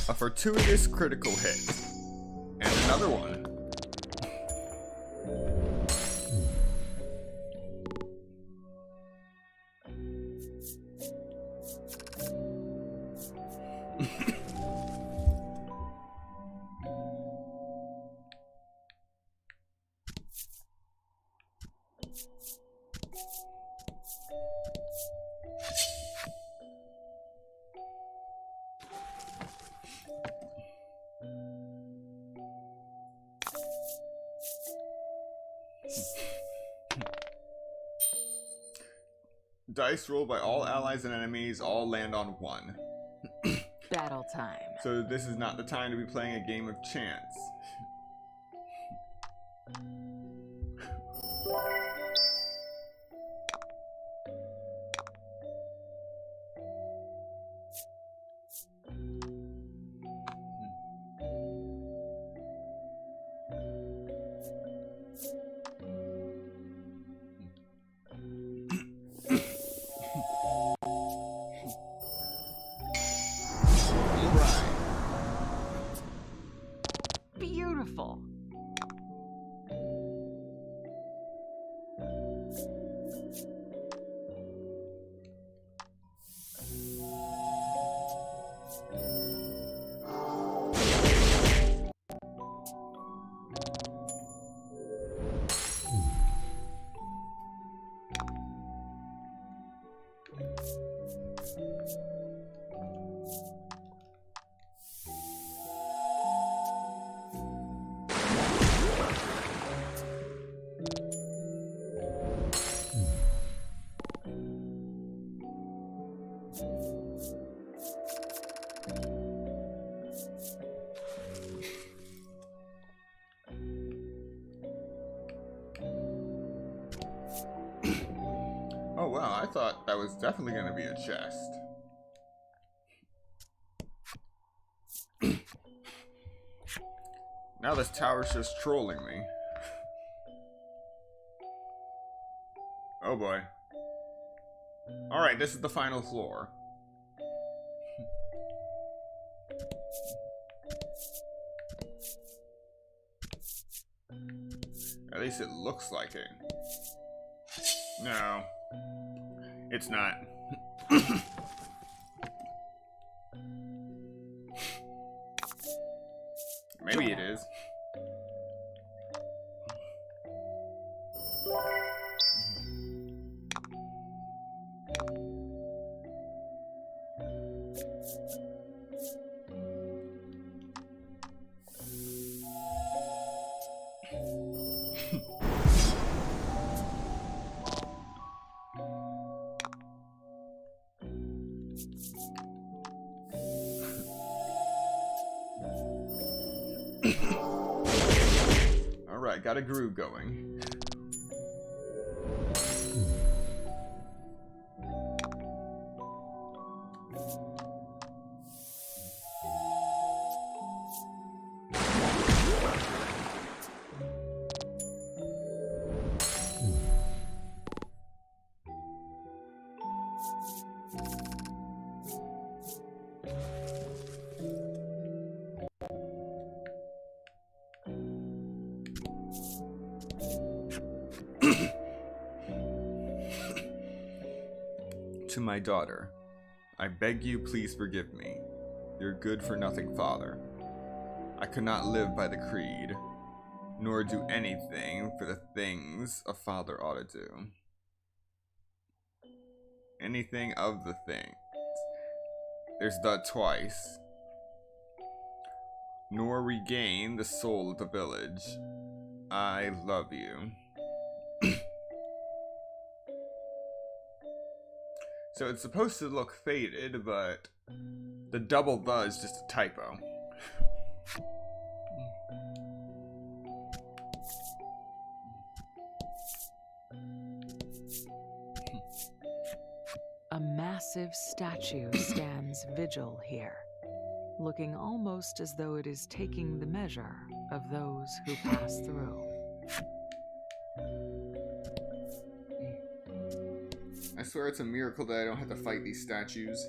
A fortuitous critical hit. And another one. Dice rolled by all allies and enemies all land on 1. Battle time. So this is not the time to be playing a game of chance. Beautiful. Oh wow, I thought that was definitely going to be a chest. Now this tower's just trolling me. Oh boy. Alright, this is the final floor. At least it looks like it. No. It's not. Maybe it is. Alright, got a groove going. To my daughter, I beg you please forgive me, your good-for-nothing father. I could not live by the creed, nor do anything for the things a father ought to do. Anything of the things. There's the twice. Nor regain the soul of the village. I love you. So it's supposed to look faded, but the double the is just a typo. A massive statue stands vigil here, looking almost as though it is taking the measure of those who pass through. I swear it's a miracle that I don't have to fight these statues.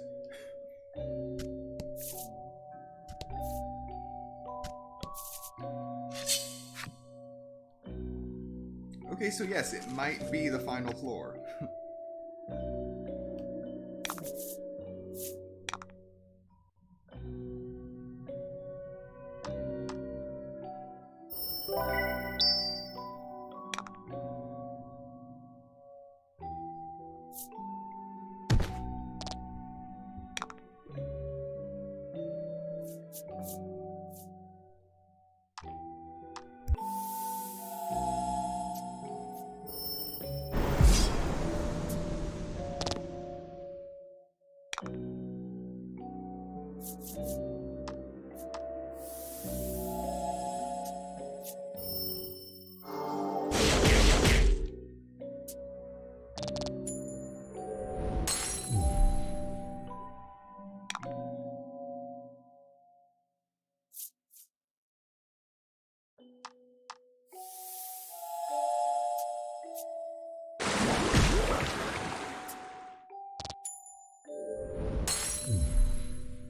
Okay, so yes, it might be the final floor.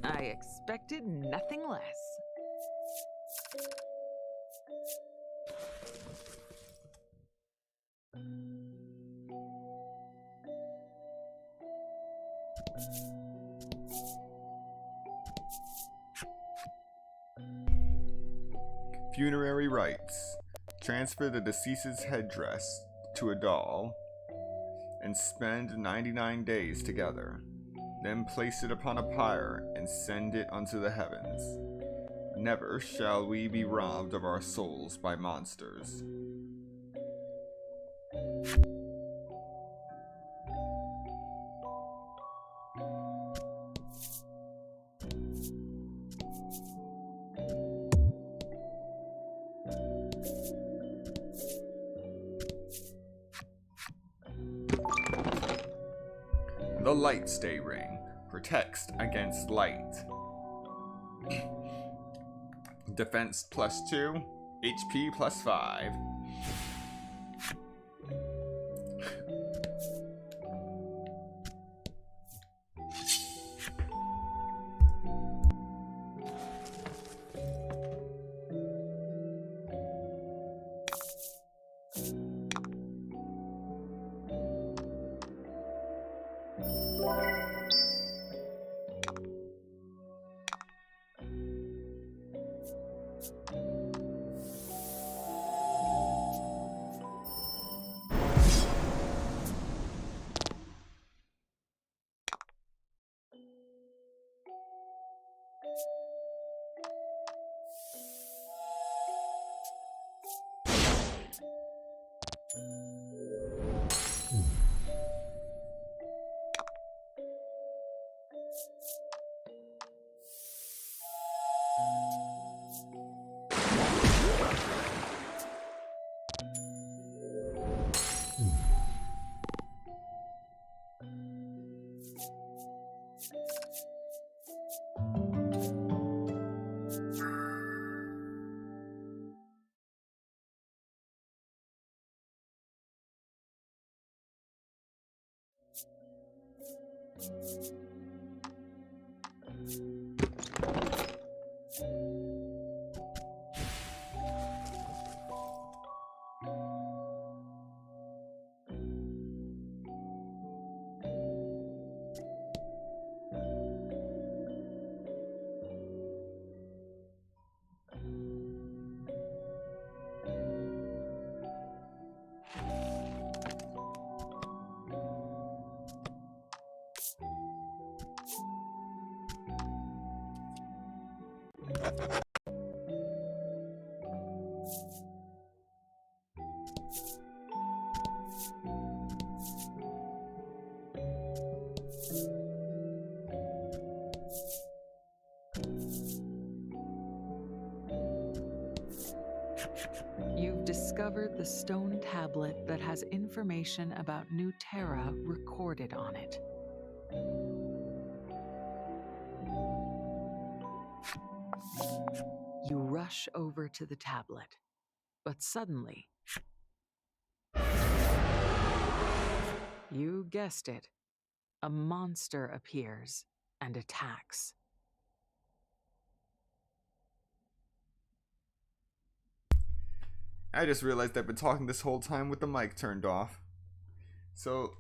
I expected nothing less. Funerary rites. Transfer the deceased's headdress to a doll and spend 99 days together. Then place it upon a pyre and send it unto the heavens. Never shall we be robbed of our souls by monsters. The Light Stay Ring protects against light. Defense +2, HP +5. You've discovered the stone tablet that has information about New Terra recorded on it. You rush over to the tablet, but suddenly, you guessed it, a monster appears and attacks. I just realized I've been talking this whole time with the mic turned off. So,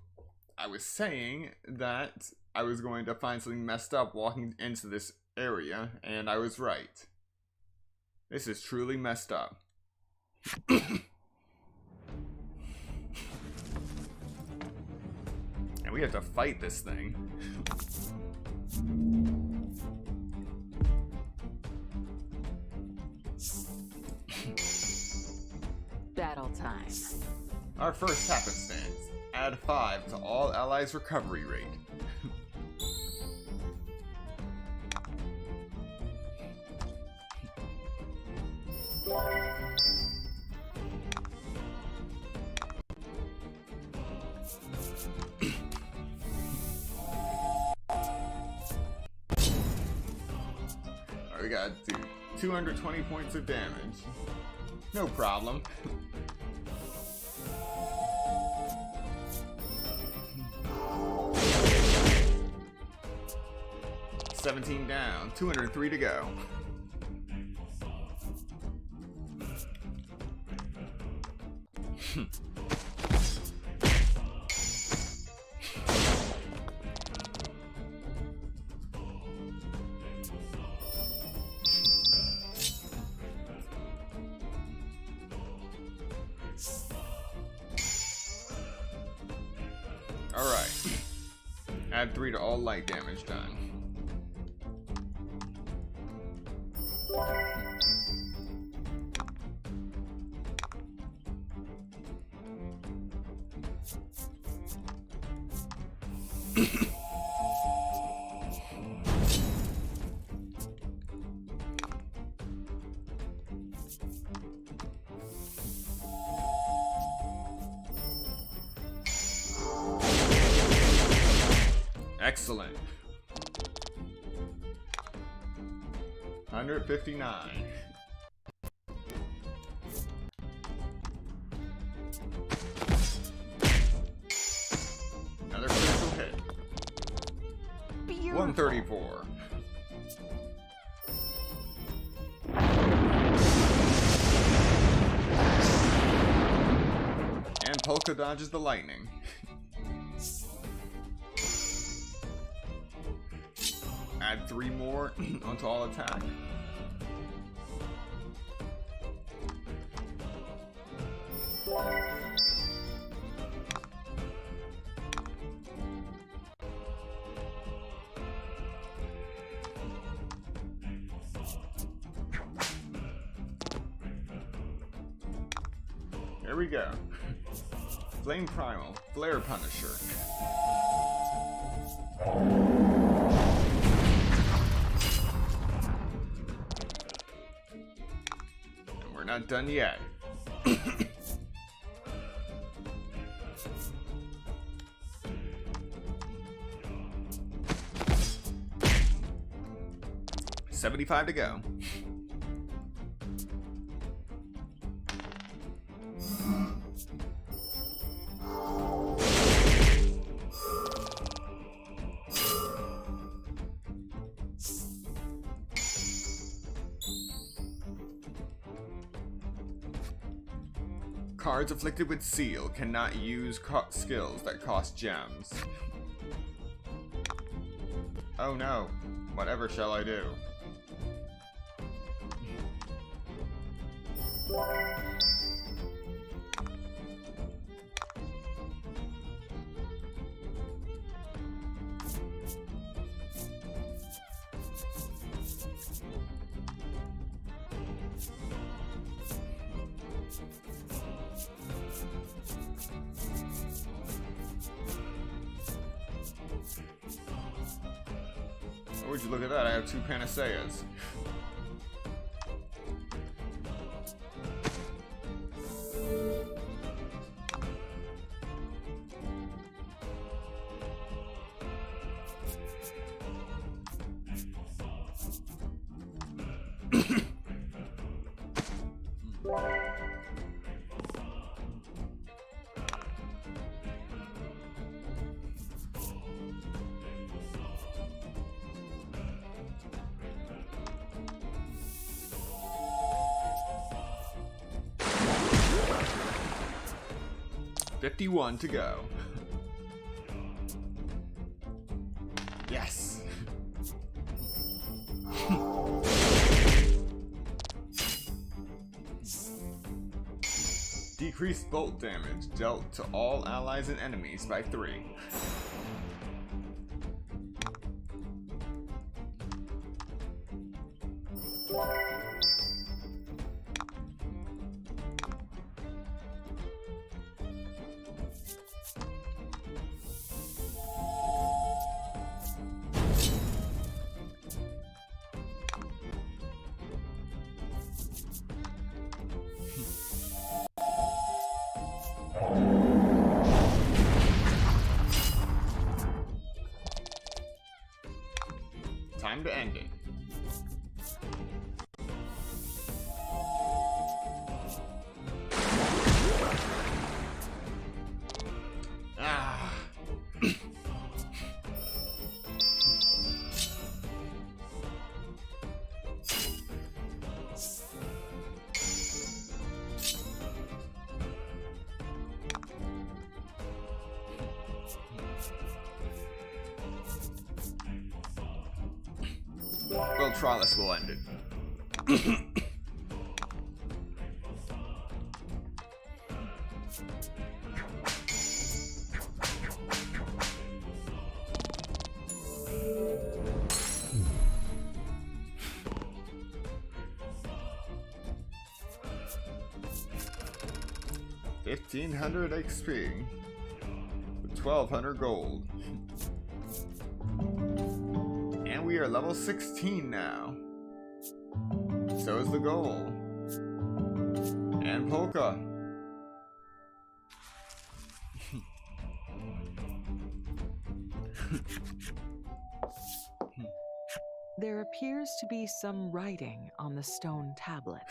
I was saying that I was going to find something messed up walking into this area, and I was right. This is truly messed up. And we have to fight this thing. Battle time. Our first happenstance. Add 5 to all allies' recovery rate. We gotta do 220 points of damage. No problem. $17 down, 203 to go. Alright. Add 3 to all light damage done. Excellent. 159. Another critical hit. Beautiful. 134. And Polka dodges the lightning. Add 3 more onto all attack. There we go. Flame Primal, Flare Punisher. And we're not done yet. $75 to go. Cards afflicted with seal cannot use skills that cost gems. Oh no. Whatever shall I do? Oh, would you look at that? I have 2 panaceas. $51 to go. Yes. Decreased bolt damage dealt to all allies and enemies by 3. Time to end it. Ah. Well, Trollis will end it. $1,500 XP with 1,200 gold. And we are level 16 now. So is the goal. And Polka. There appears to be some writing on the stone tablet.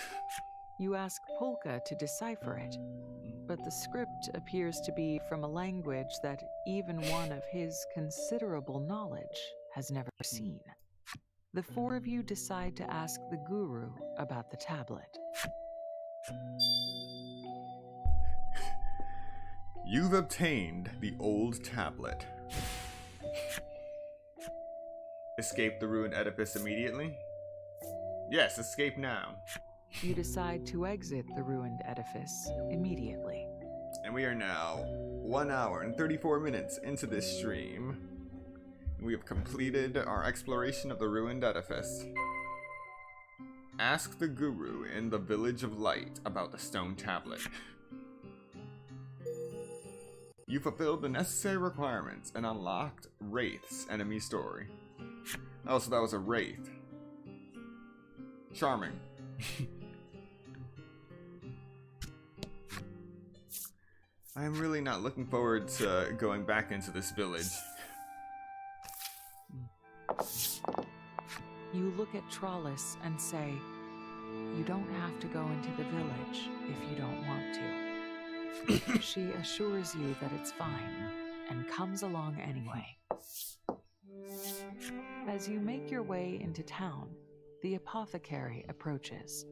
You ask Polka to decipher it, but the script appears to be from a language that even one of his considerable knowledge has never seen. The 4 of you decide to ask the guru about the tablet. You've obtained the old tablet. Escape the ruined edifice immediately? Yes, escape now. You decide to exit the ruined edifice immediately. And we are now 1 hour and 34 minutes into this stream. We have completed our exploration of the ruined edifice. Ask the guru in the Village of Light about the stone tablet. You fulfilled the necessary requirements and unlocked Wraith's enemy story. Oh, so that was a Wraith. Charming. I am really not looking forward to going back into this village. You look at Trollis and say, "You don't have to go into the village if you don't want to." She assures you that it's fine and comes along anyway. As you make your way into town, the apothecary approaches.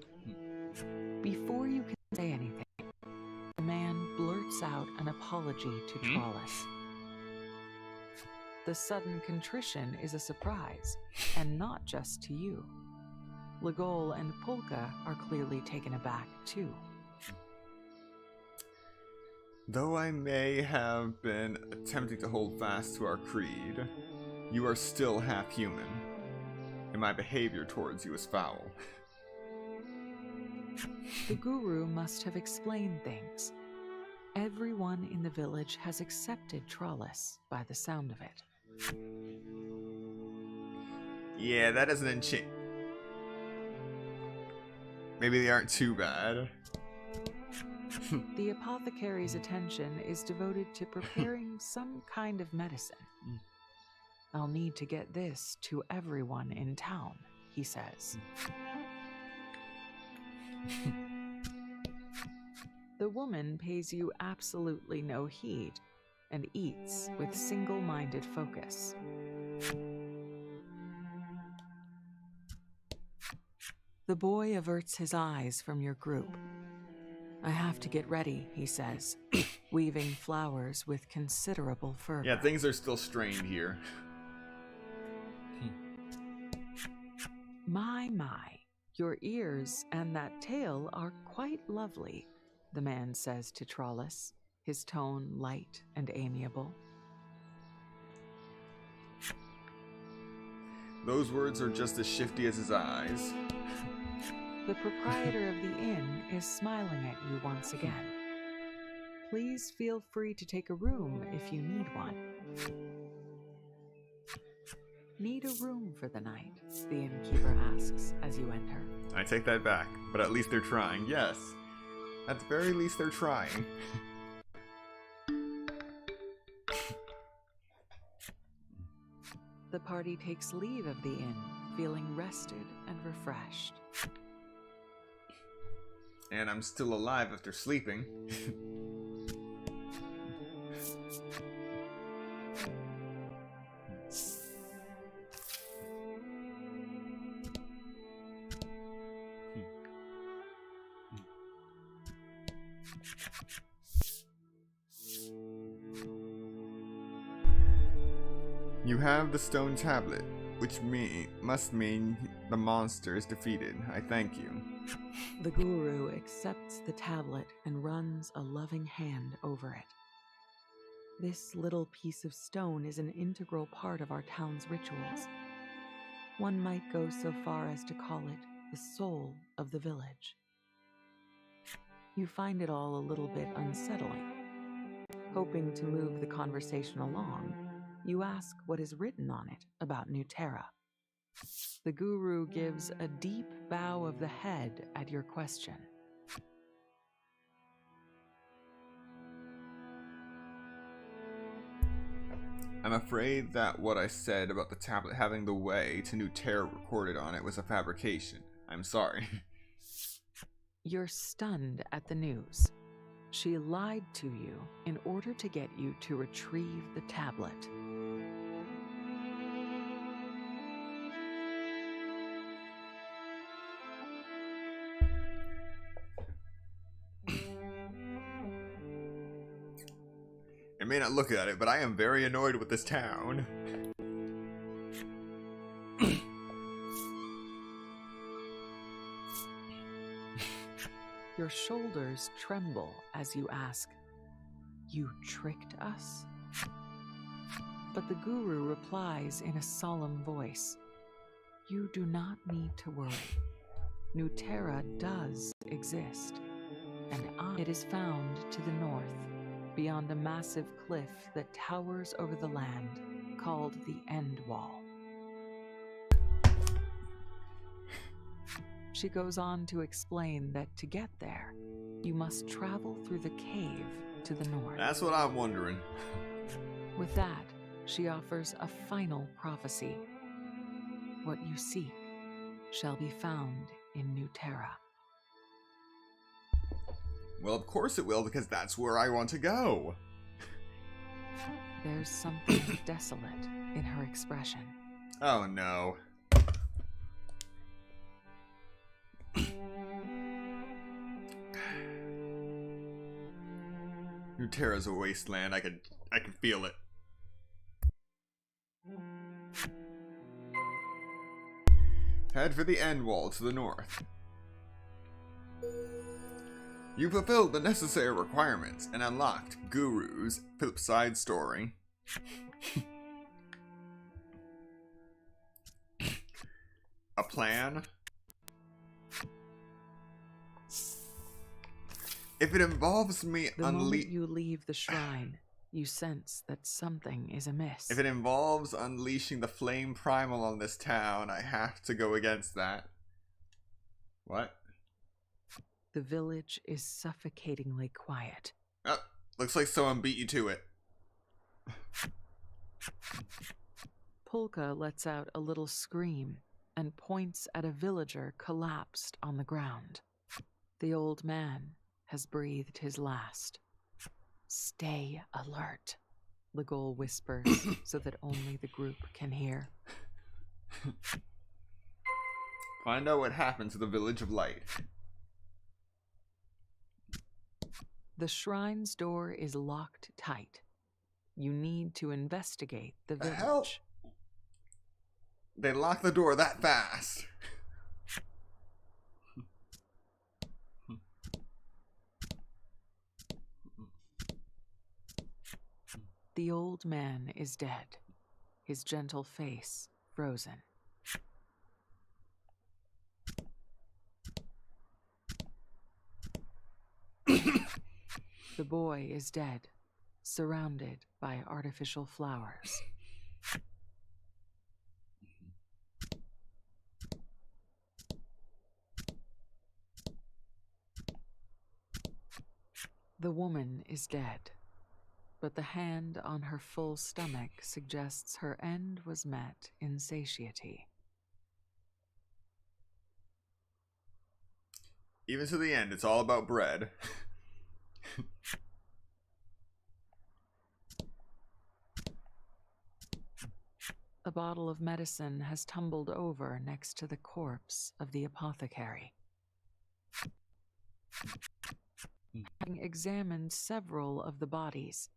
Before you can say anything, the man blurts out an apology to Trollis. The sudden contrition is a surprise, and not just to you. Legol and Polka are clearly taken aback, too. Though I may have been attempting to hold fast to our creed, you are still half human, and my behavior towards you is foul. The guru must have explained things. Everyone in the village has accepted Trollis by the sound of it. Yeah, that doesn't enchant. Maybe they aren't too bad. The apothecary's attention is devoted to preparing some kind of medicine. I'll need to get this to everyone in town, he says. The woman pays you absolutely no heed and eats with single-minded focus. The boy averts his eyes from your group. I have to get ready, he says, weaving flowers with considerable fervor. Yeah, things are still strained here. My, your ears and that tail are quite lovely, the man says to Trollis, his tone light and amiable. Those words are just as shifty as his eyes. The proprietor of the inn is smiling at you once again. Please feel free to take a room if you need one. Need a room for the night? The innkeeper asks as you enter. I take that back, but at least they're trying, yes. At the very least, they're trying. The party takes leave of the inn, feeling rested and refreshed. And I'm still alive after sleeping. You have the stone tablet, which must mean the monster is defeated. I thank you. The guru accepts the tablet and runs a loving hand over it. This little piece of stone is an integral part of our town's rituals. One might go so far as to call it the soul of the village. You find it all a little bit unsettling. Hoping to move the conversation along, you ask what is written on it about New Terra. The guru gives a deep bow of the head at your question. I'm afraid that what I said about the tablet having the way to New Terra recorded on it was a fabrication. I'm sorry. You're stunned at the news. She lied to you in order to get you to retrieve the tablet. I may not look at it, but I am very annoyed with this town. Your shoulders tremble as you ask, "You tricked us?" But the guru replies in a solemn voice, "You do not need to worry. New Terra does exist, and it is found to the north, beyond a massive cliff that towers over the land, called the End Wall." She goes on to explain that to get there, you must travel through the cave to the north. That's what I'm wondering. With that, she offers a final prophecy. What you seek shall be found in New Terra. Well, of course it will, because that's where I want to go. There's something desolate in her expression. Oh no. Nuterra's a wasteland. I can feel it. Head for the end wall to the north. You fulfilled the necessary requirements and unlocked Guru's side story. A plan? If it involves me The moment you leave the shrine, you sense that something is amiss. If it involves unleashing the flame primal on this town, I have to go against that. What? The village is suffocatingly quiet. Oh, looks like someone beat you to it. Polka lets out a little scream and points at a villager collapsed on the ground. The old man has breathed his last. Stay alert, Legol whispers so that only the group can hear. Find out what happened to the Village of Light. The shrine's door is locked tight. You need to investigate the village. Hell? They locked the door that fast. The old man is dead, his gentle face frozen. The boy is dead, surrounded by artificial flowers. The woman is dead, but the hand on her full stomach suggests her end was met in satiety. Even to the end, it's all about bread. A bottle of medicine has tumbled over next to the corpse of the apothecary. Having examined several of the bodies,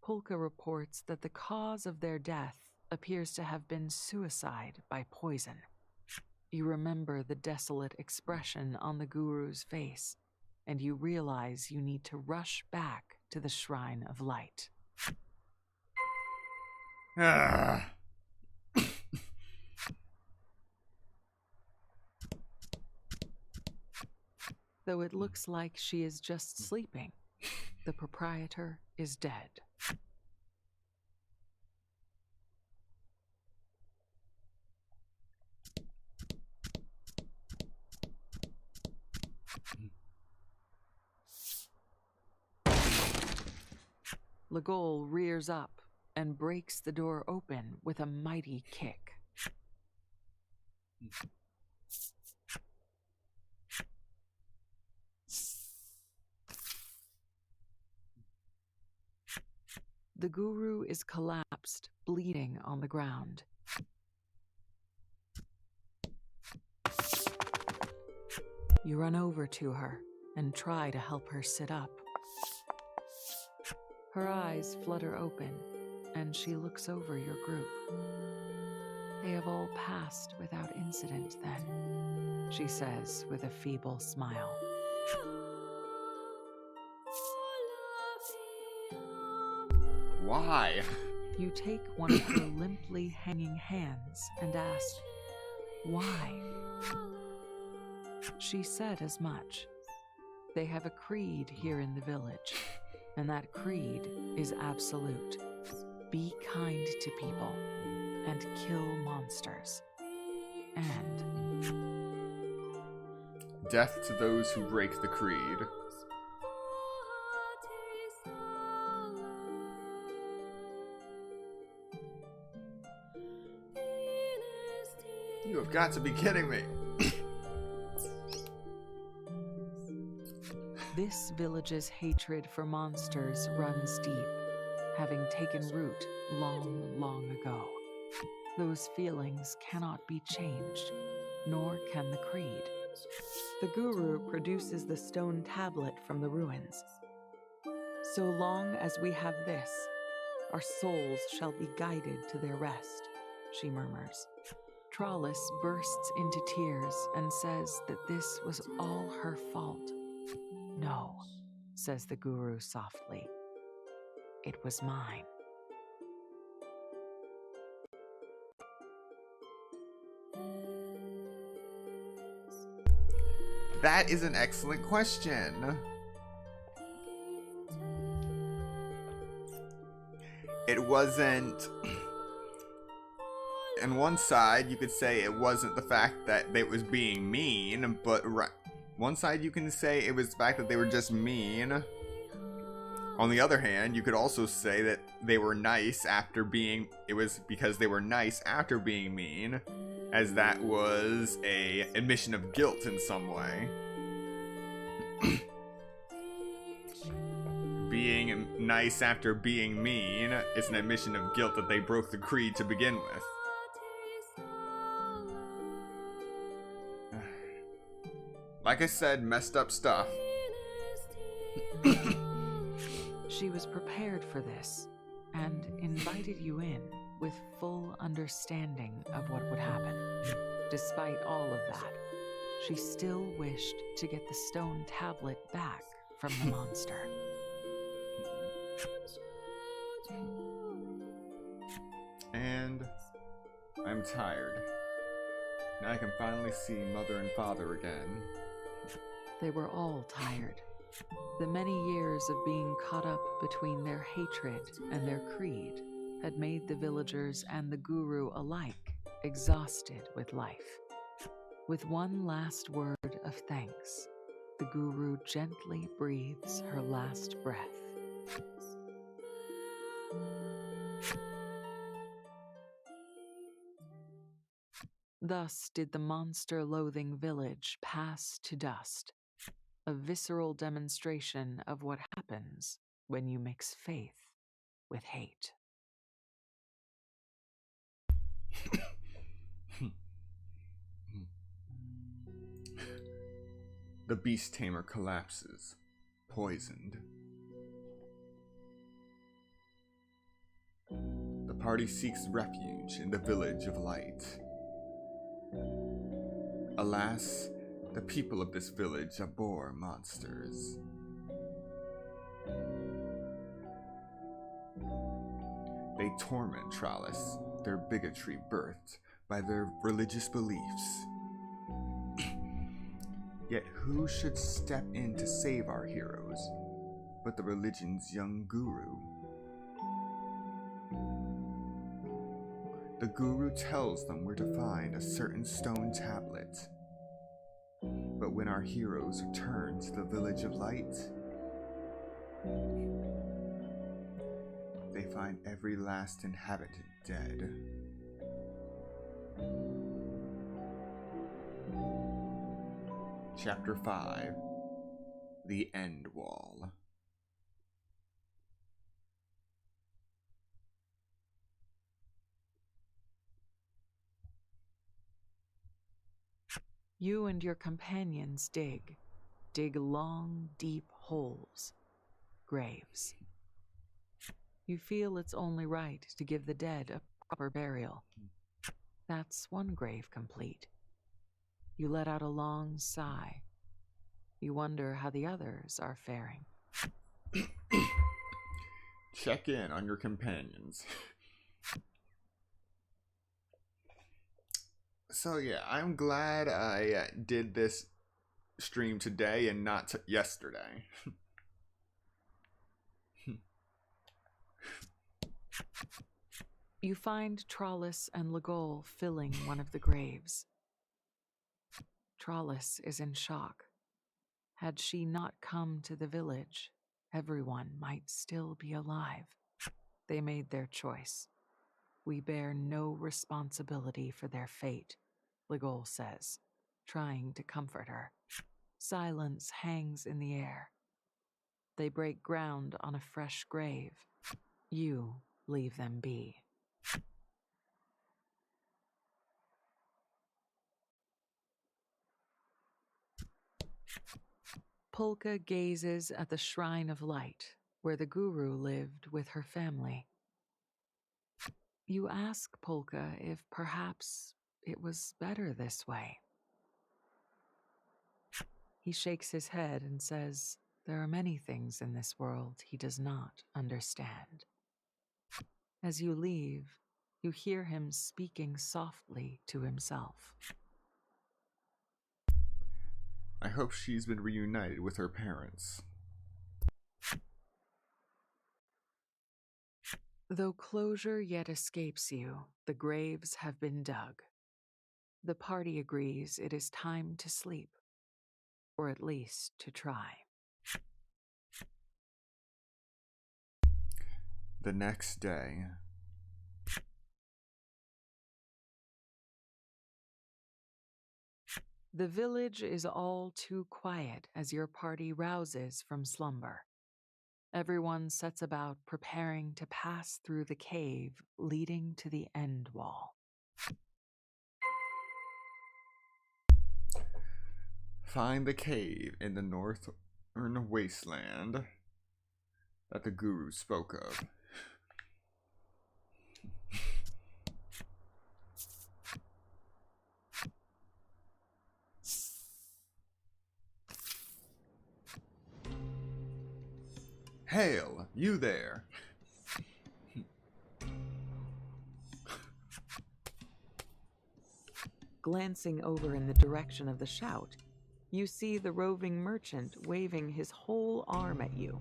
Polka reports that the cause of their death appears to have been suicide by poison. You remember the desolate expression on the guru's face, and you realize you need to rush back to the Shrine of Light. Ah. Though it looks like she is just sleeping, the proprietor is dead. Legol rears up and breaks the door open with a mighty kick. The guru is collapsed, bleeding on the ground. You run over to her and try to help her sit up. Her eyes flutter open, and she looks over your group. They have all passed without incident then, she says with a feeble smile. Why? You take one of her limply hanging hands and ask, why? She said as much. They have a creed here in the village, and that creed is absolute. Be kind to people and kill monsters. And death to those who break the creed. You have got to be kidding me. This village's hatred for monsters runs deep, having taken root long, long ago. Those feelings cannot be changed, nor can the creed. The guru produces the stone tablet from the ruins. So long as we have this, our souls shall be guided to their rest, she murmurs. Trollis bursts into tears and says that this was all her fault. No, says the guru softly. It was mine. That is an excellent question. It wasn't... On one side, you could say it wasn't the fact that they was being mean, but one side you can say it was the fact that they were just mean. On the other hand, you could also say that they were nice after being... It was because they were nice after being mean, as that was a admission of guilt in some way. Being nice after being mean is an admission of guilt that they broke the creed to begin with. Like I said, messed up stuff. She was prepared for this and invited you in with full understanding of what would happen. Despite all of that, she still wished to get the stone tablet back from the monster. And I'm tired. Now I can finally see Mother and Father again. They were all tired. The many years of being caught up between their hatred and their creed had made the villagers and the guru alike exhausted with life. With one last word of thanks, the guru gently breathes her last breath. Thus did the monster-loathing village pass to dust, a visceral demonstration of what happens when you mix faith with hate. The beast tamer collapses, poisoned. The party seeks refuge in the Village of Light. Alas, the people of this village abhor monsters. They torment Trollis, their bigotry birthed by their religious beliefs. Yet who should step in to save our heroes but the religion's young guru? The guru tells them where to find a certain stone tablet. But when our heroes return to the Village of Light, they find every last inhabitant dead. Chapter 5: The End Wall. You and your companions dig long, deep holes, graves. You feel it's only right to give the dead a proper burial. That's one grave complete. You let out a long sigh. You wonder how the others are faring. Check in on your companions. So yeah, I'm glad I did this stream today and not yesterday. You find Trollis and Legol filling one of the graves. Trollis is in shock. Had she not come to the village, everyone might still be alive. They made their choice. We bear no responsibility for their fate, Legol says, trying to comfort her. Silence hangs in the air. They break ground on a fresh grave. You leave them be. Polka gazes at the Shrine of Light, where the guru lived with her family. You ask Polka if perhaps it was better this way. He shakes his head and says there are many things in this world he does not understand. As you leave, you hear him speaking softly to himself. I hope she's been reunited with her parents. Though closure yet escapes you, the graves have been dug. The party agrees it is time to sleep, or at least to try. The next day. The village is all too quiet as your party rouses from slumber. Everyone sets about preparing to pass through the cave leading to the end wall. Find the cave in the northern wasteland that the guru spoke of. Hail, you there! Glancing over in the direction of the shout, you see the roving merchant waving his whole arm at you.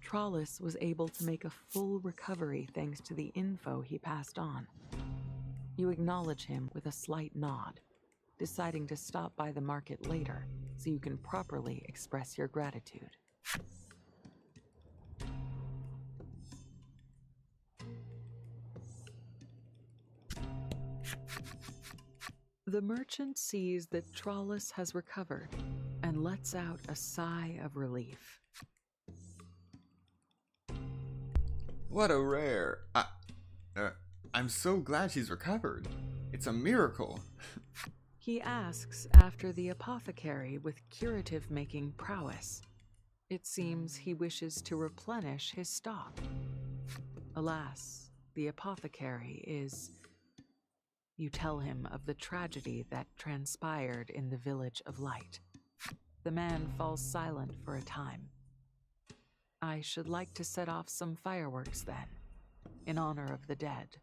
Trollis was able to make a full recovery thanks to the info he passed on. You acknowledge him with a slight nod, deciding to stop by the market later so you can properly express your gratitude. The merchant sees that Trollis has recovered and lets out a sigh of relief. What a rare... I'm so glad she's recovered. It's a miracle. He asks after the apothecary with curative-making prowess. It seems he wishes to replenish his stock. Alas, the apothecary is... You tell him of the tragedy that transpired in the Village of Light. The man falls silent for a time. I should like to set off some fireworks then, in honor of the dead.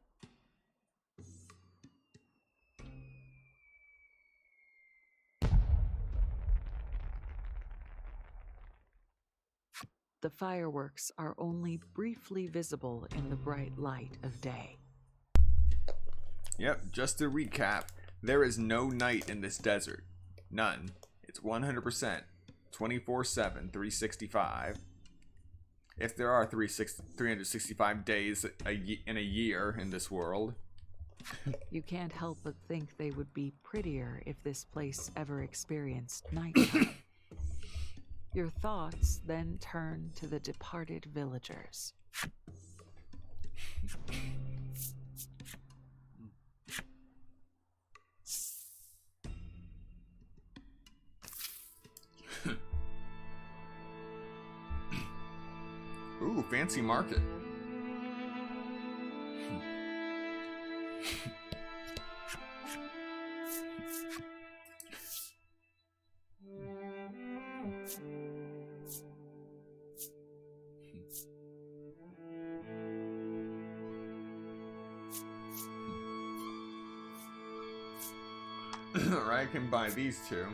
The fireworks are only briefly visible in the bright light of day. Yep, just to recap, there is no night in this desert. None. It's 100%, 24/7, 365. If there are 365 days in a year in this world. You can't help but think they would be prettier if this place ever experienced nighttime. Your thoughts then turn to the departed villagers. Ooh, fancy market. Or I can buy these two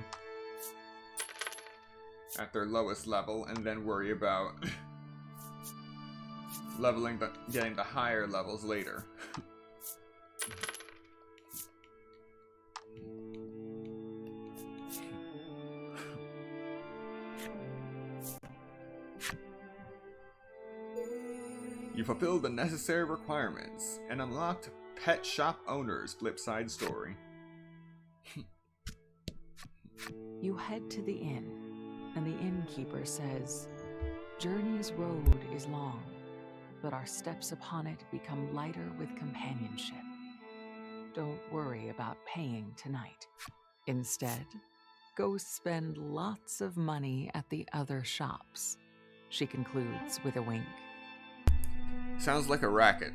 at their lowest level and then worry about getting the higher levels later. You fulfilled the necessary requirements and unlocked Pet Shop Owner's flip-side story. You head to the inn, and the innkeeper says, "Journey's road is long, but our steps upon it become lighter with companionship. Don't worry about paying tonight. Instead, go spend lots of money at the other shops. she concludes with a wink. Sounds like a racket.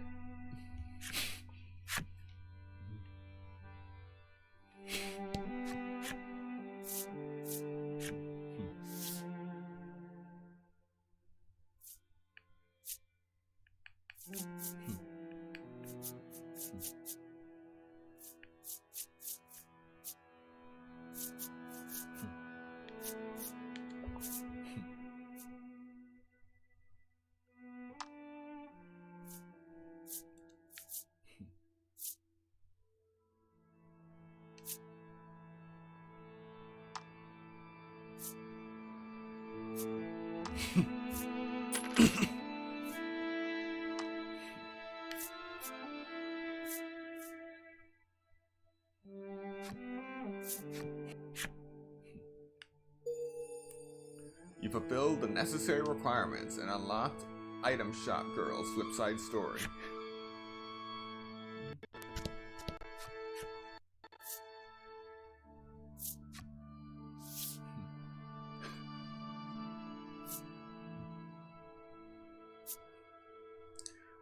You fulfilled the necessary requirements and unlocked Item Shop Girl's Flipside Story.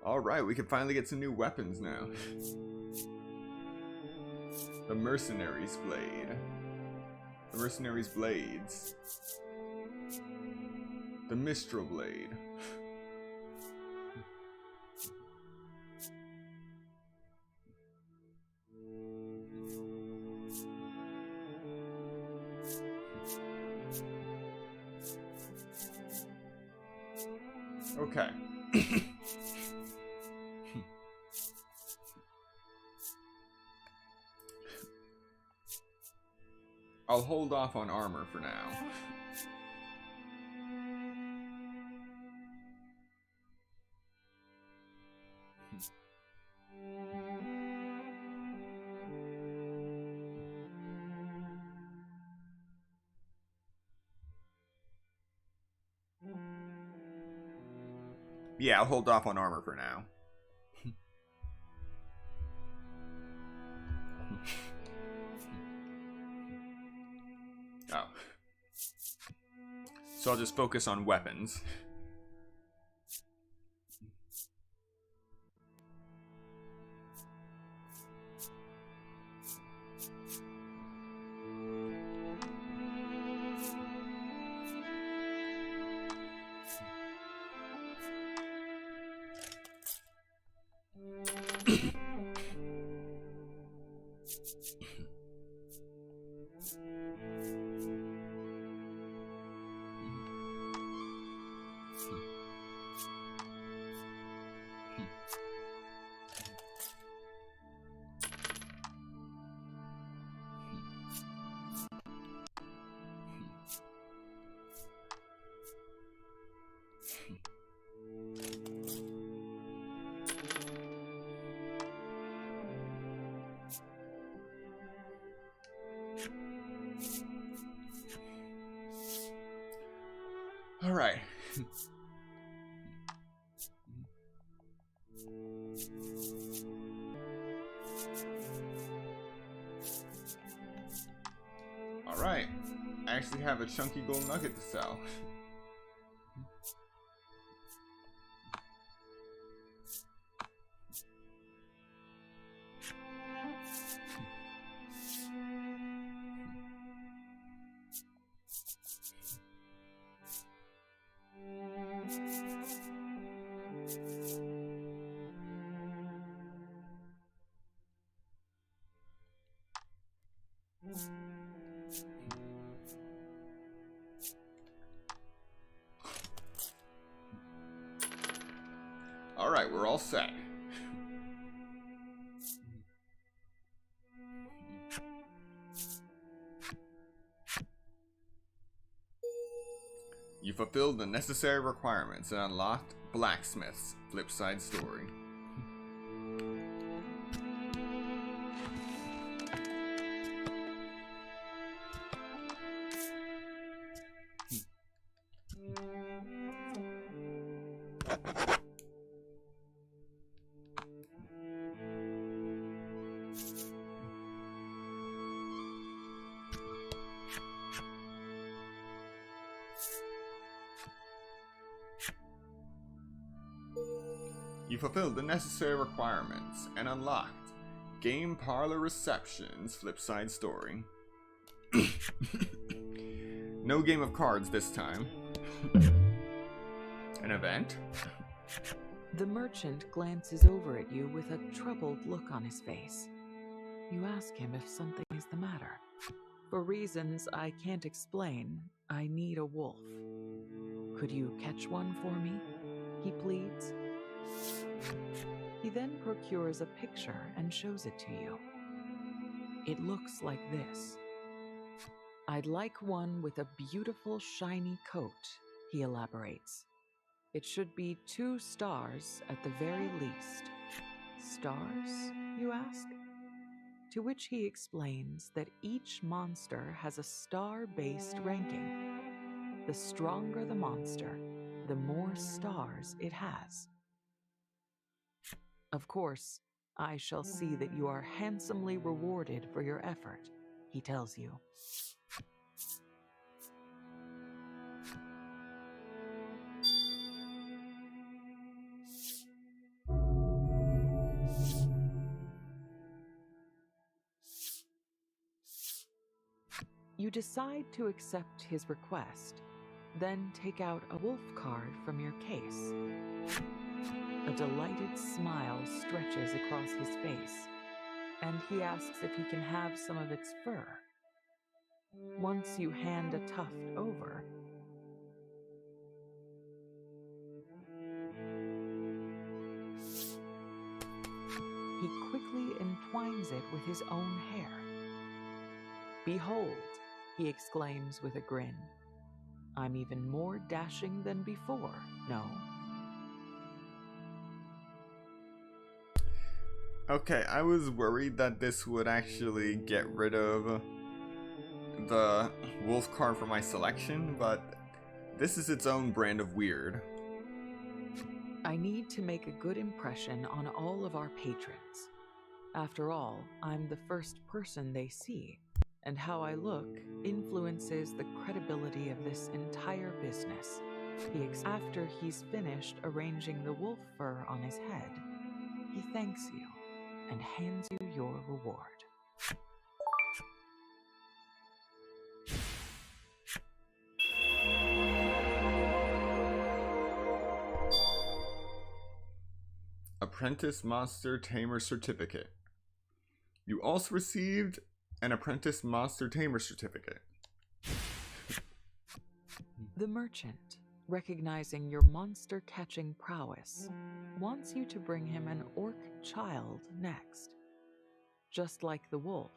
Alright, we can finally get some new weapons now. The Mercenary's Blade. The Mercenary's Blades. The Mistral Blade. Okay. I'll hold off on armor for now. Yeah, I'll hold off on armor for now. Oh. So I'll just focus on weapons. All right. All right. I actually have a chunky gold nugget to sell. All right, we're all set. You fulfilled the necessary requirements and unlocked Blacksmith's Flipside Story. You fulfilled the necessary requirements and unlocked Game Parlor Reception's Flipside Story. No game of cards this time. An event? The merchant glances over at you with a troubled look on his face. You ask him if something is the matter. For reasons I can't explain, I need a wolf. Could you catch one for me? He pleads. He then procures a picture and shows it to you. It looks like this. I'd like one with a beautiful shiny coat, he elaborates. It should be 2 stars at the very least. Stars, you ask? To which he explains that each monster has a star-based ranking. The stronger the monster, the more stars it has. Of course, I shall see that you are handsomely rewarded for your effort, he tells you. You decide to accept his request, then take out a wolf card from your case. A delighted smile stretches across his face, and he asks if he can have some of its fur. Once you hand a tuft over, he quickly entwines it with his own hair. Behold, he exclaims with a grin. I'm even more dashing than before, no? Okay, I was worried that this would actually get rid of the wolf card from my selection, but this is its own brand of weird. I need to make a good impression on all of our patrons. After all, I'm the first person they see, and how I look influences the credibility of this entire business. After he's finished arranging the wolf fur on his head, he thanks you and hands you your reward. Apprentice Monster Tamer Certificate. You also received an Apprentice Monster Tamer Certificate. The merchant, recognizing your monster-catching prowess, wants you to bring him an orc child next. Just like the wolf,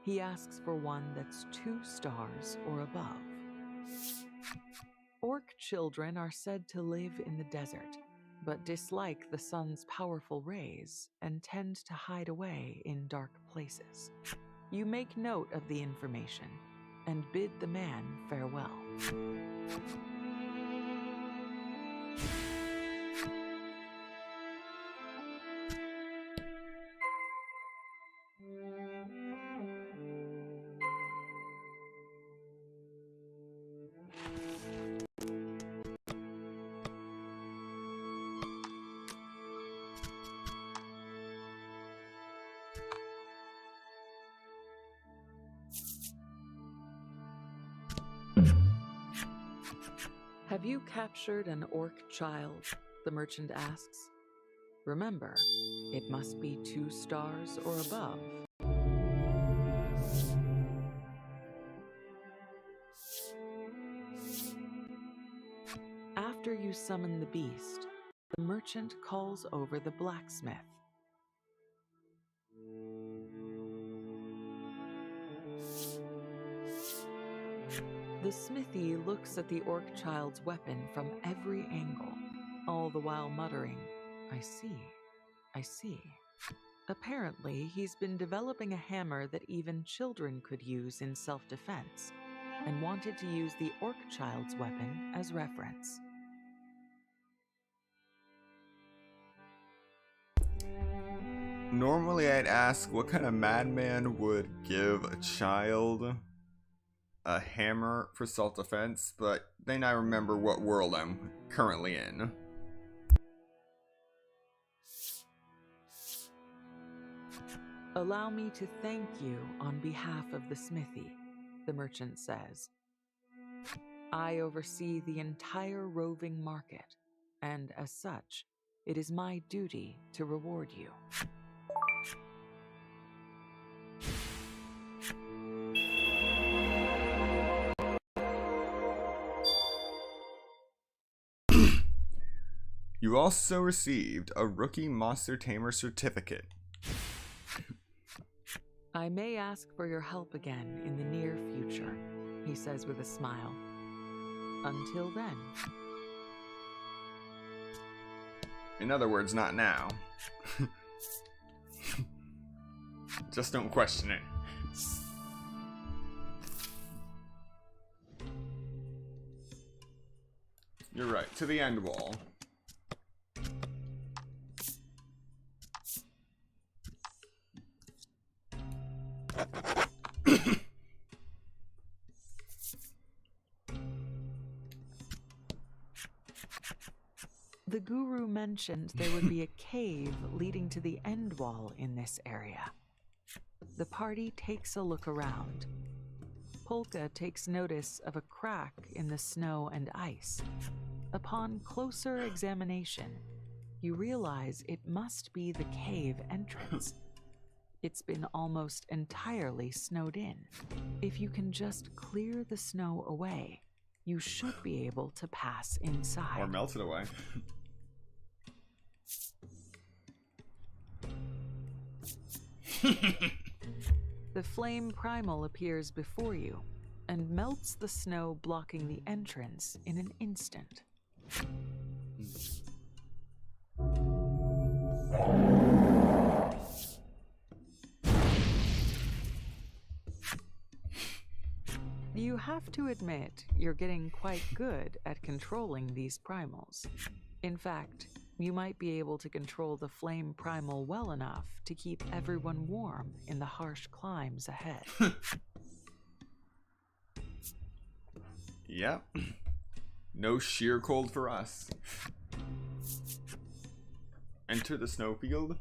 he asks for one that's 2 stars or above. Orc children are said to live in the desert, but dislike the sun's powerful rays and tend to hide away in dark places. You make note of the information and bid the man farewell. Have you captured an orc child? The merchant asks. Remember, it must be 2 stars or above. After you summon the beast, the merchant calls over the blacksmith. The smithy looks at the orc child's weapon from every angle, all the while muttering, I see, I see. Apparently, he's been developing a hammer that even children could use in self-defense, and wanted to use the orc child's weapon as reference. Normally I'd ask what kind of madman would give a child a hammer for self-defense, but then I remember what world I'm currently in. Allow me to thank you on behalf of the smithy, the merchant says. I oversee the entire roving market, and as such, it is my duty to reward you. You also received a Rookie Monster Tamer certificate. I may ask for your help again in the near future, he says with a smile. Until then. In other words, not now. Just don't question it. You're right, to the end wall. The guru mentioned there would be a cave leading to the end wall in this area. The party takes a look around. Polka takes notice of a crack in the snow and ice. Upon closer examination, you realize it must be the cave entrance. It's been almost entirely snowed in. If you can just clear the snow away, you should be able to pass inside. Or melt it away. The flame primal appears before you and melts the snow blocking the entrance in an instant. You have to admit you're getting quite good at controlling these primals. In fact, you might be able to control the flame primal well enough to keep everyone warm in the harsh climbs ahead. Yep. No sheer cold for us. Enter the snowfield.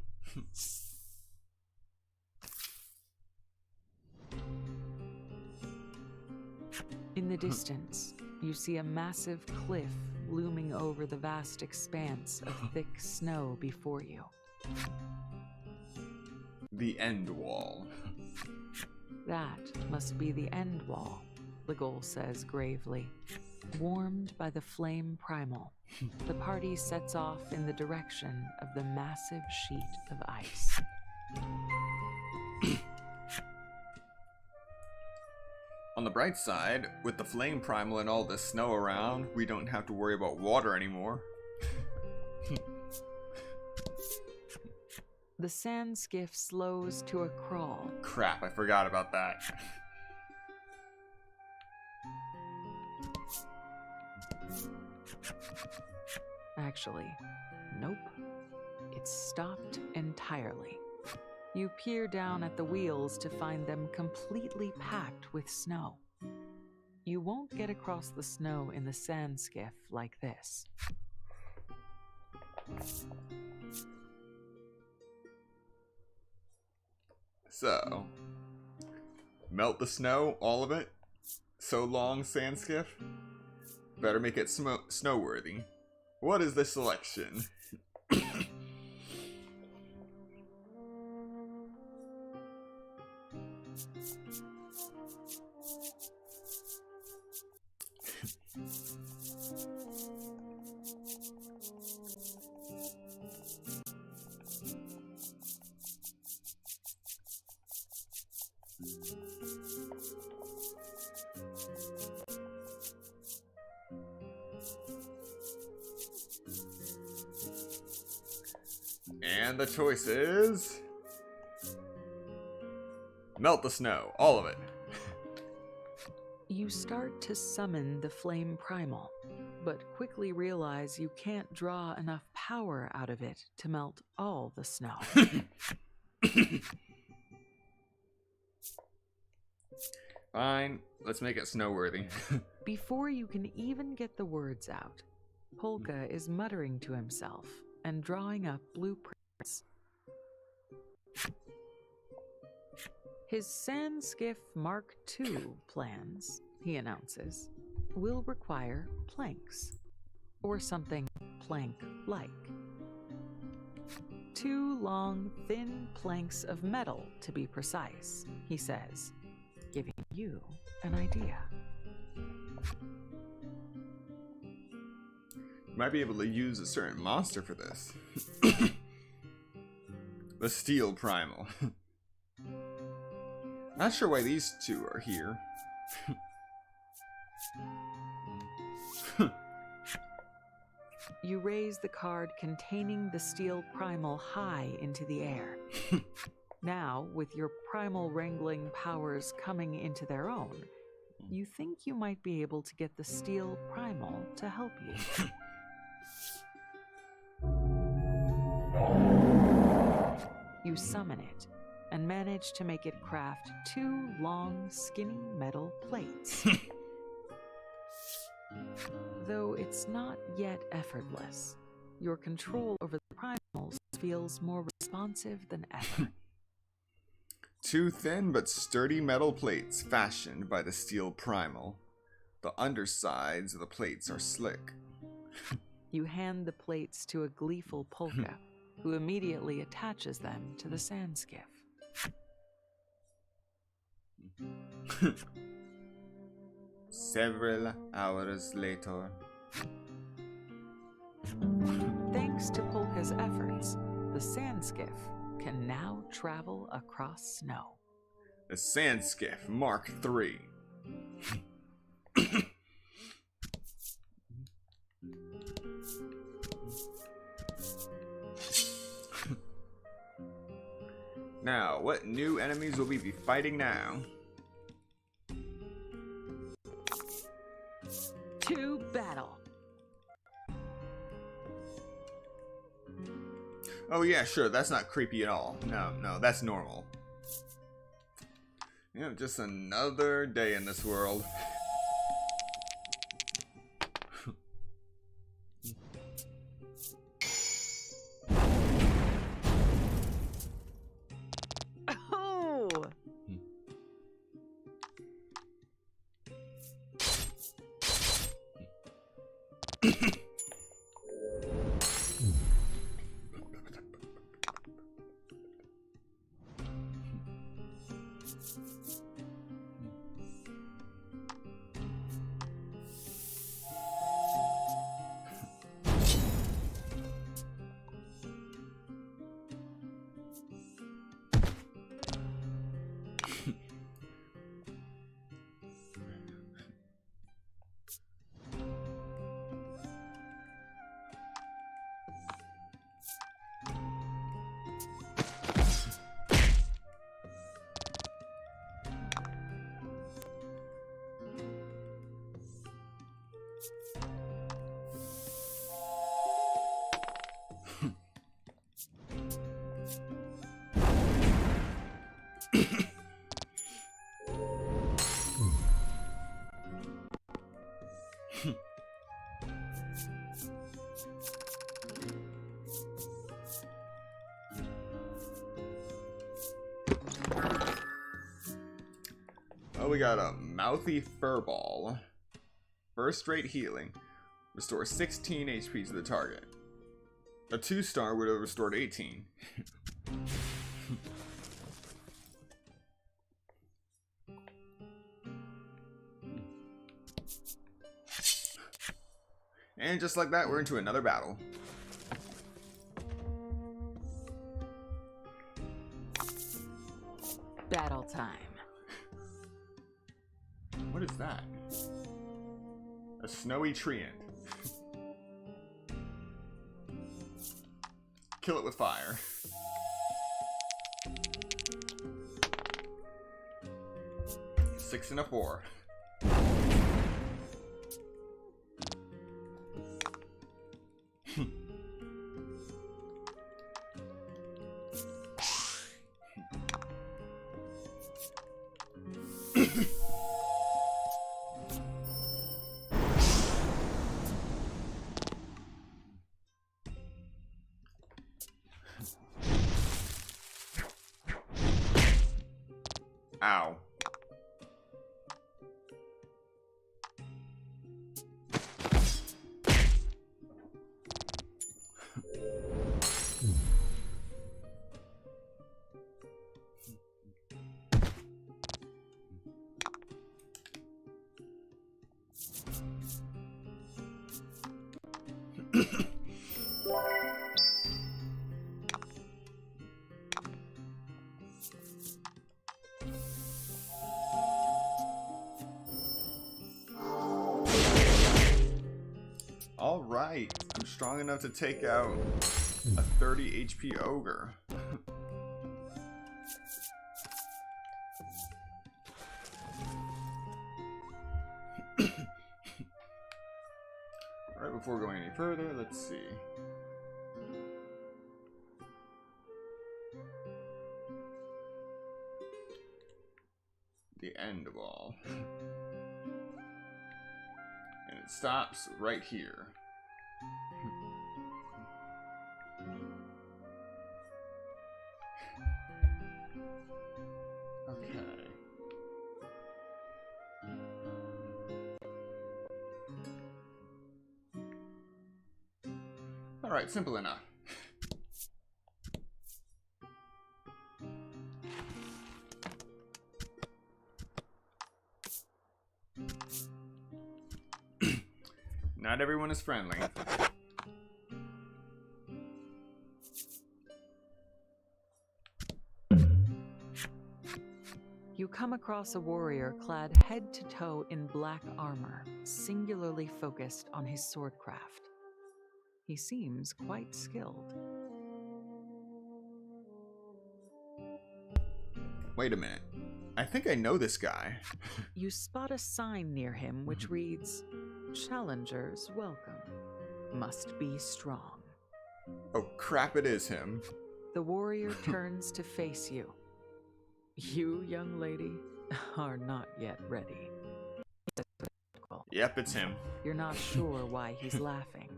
In the distance, you see a massive cliff looming over the vast expanse of thick snow before you. The end wall. That must be the end wall, the ghoul says gravely. Warmed by the flame primal, the party sets off in the direction of the massive sheet of ice. On the bright side, with the flame primal and all this snow around, we don't have to worry about water anymore. The sand skiff slows to a crawl. Crap, I forgot about that. Actually, nope. It's stopped entirely. You peer down at the wheels to find them completely packed with snow. You won't get across the snow in the sand skiff like this. So, melt the snow, all of it? So long, sand skiff? Better make it snow-worthy. What is the selection? And the choice is... melt the snow, all of it. You start to summon the flame primal, but quickly realize you can't draw enough power out of it to melt all the snow. Fine, let's make it snow-worthy. Before you can even get the words out, Polka is muttering to himself and drawing up blueprints. His Sand Skiff Mark II plans, he announces, will require planks, or something plank-like. 2 long, thin planks of metal, to be precise, he says, giving you an idea. You might be able to use a certain monster for this. The Steel Primal. Not sure why these two are here. You raise the card containing the Steel Primal high into the air. Now, with your primal wrangling powers coming into their own, you think you might be able to get the Steel Primal to help you. You summon it, and manage to make it craft 2 long, skinny metal plates. Though it's not yet effortless, your control over the primals feels more responsive than ever. 2 thin but sturdy metal plates fashioned by the Steel Primal. The undersides of the plates are slick. You hand the plates to a gleeful Polka, who immediately attaches them to the sand skiff. Several hours later. Thanks to Polka's efforts, the sand skiff can now travel across snow. The Sand Skiff Mark III. Now, what new enemies will we be fighting now? To battle. Oh yeah, sure, that's not creepy at all. No, that's normal. You know, just another day in this world. Oh! Oh, we got a mouthy furball. First rate healing. Restore 16 HP to the target. A 2-star would have restored 18. And just like that, we're into another battle. Battle time. What is that? A snowy treant. Kill it with fire. Six and a 4. Ow. Alright, I'm strong enough to take out a 30 HP ogre. Right before going any further, let's see. The end of all. And it stops right here. Okay. Alright, simple enough. Not everyone is friendly. You come across a warrior clad head to toe in black armor, singularly focused on his swordcraft. He seems quite skilled. Wait a minute. I think I know this guy. You spot a sign near him which reads, "Challengers welcome. Must be strong." Oh crap, it is him. The warrior turns to face you. You, young lady, are not yet ready. Yep, it's him. You're not sure why he's laughing.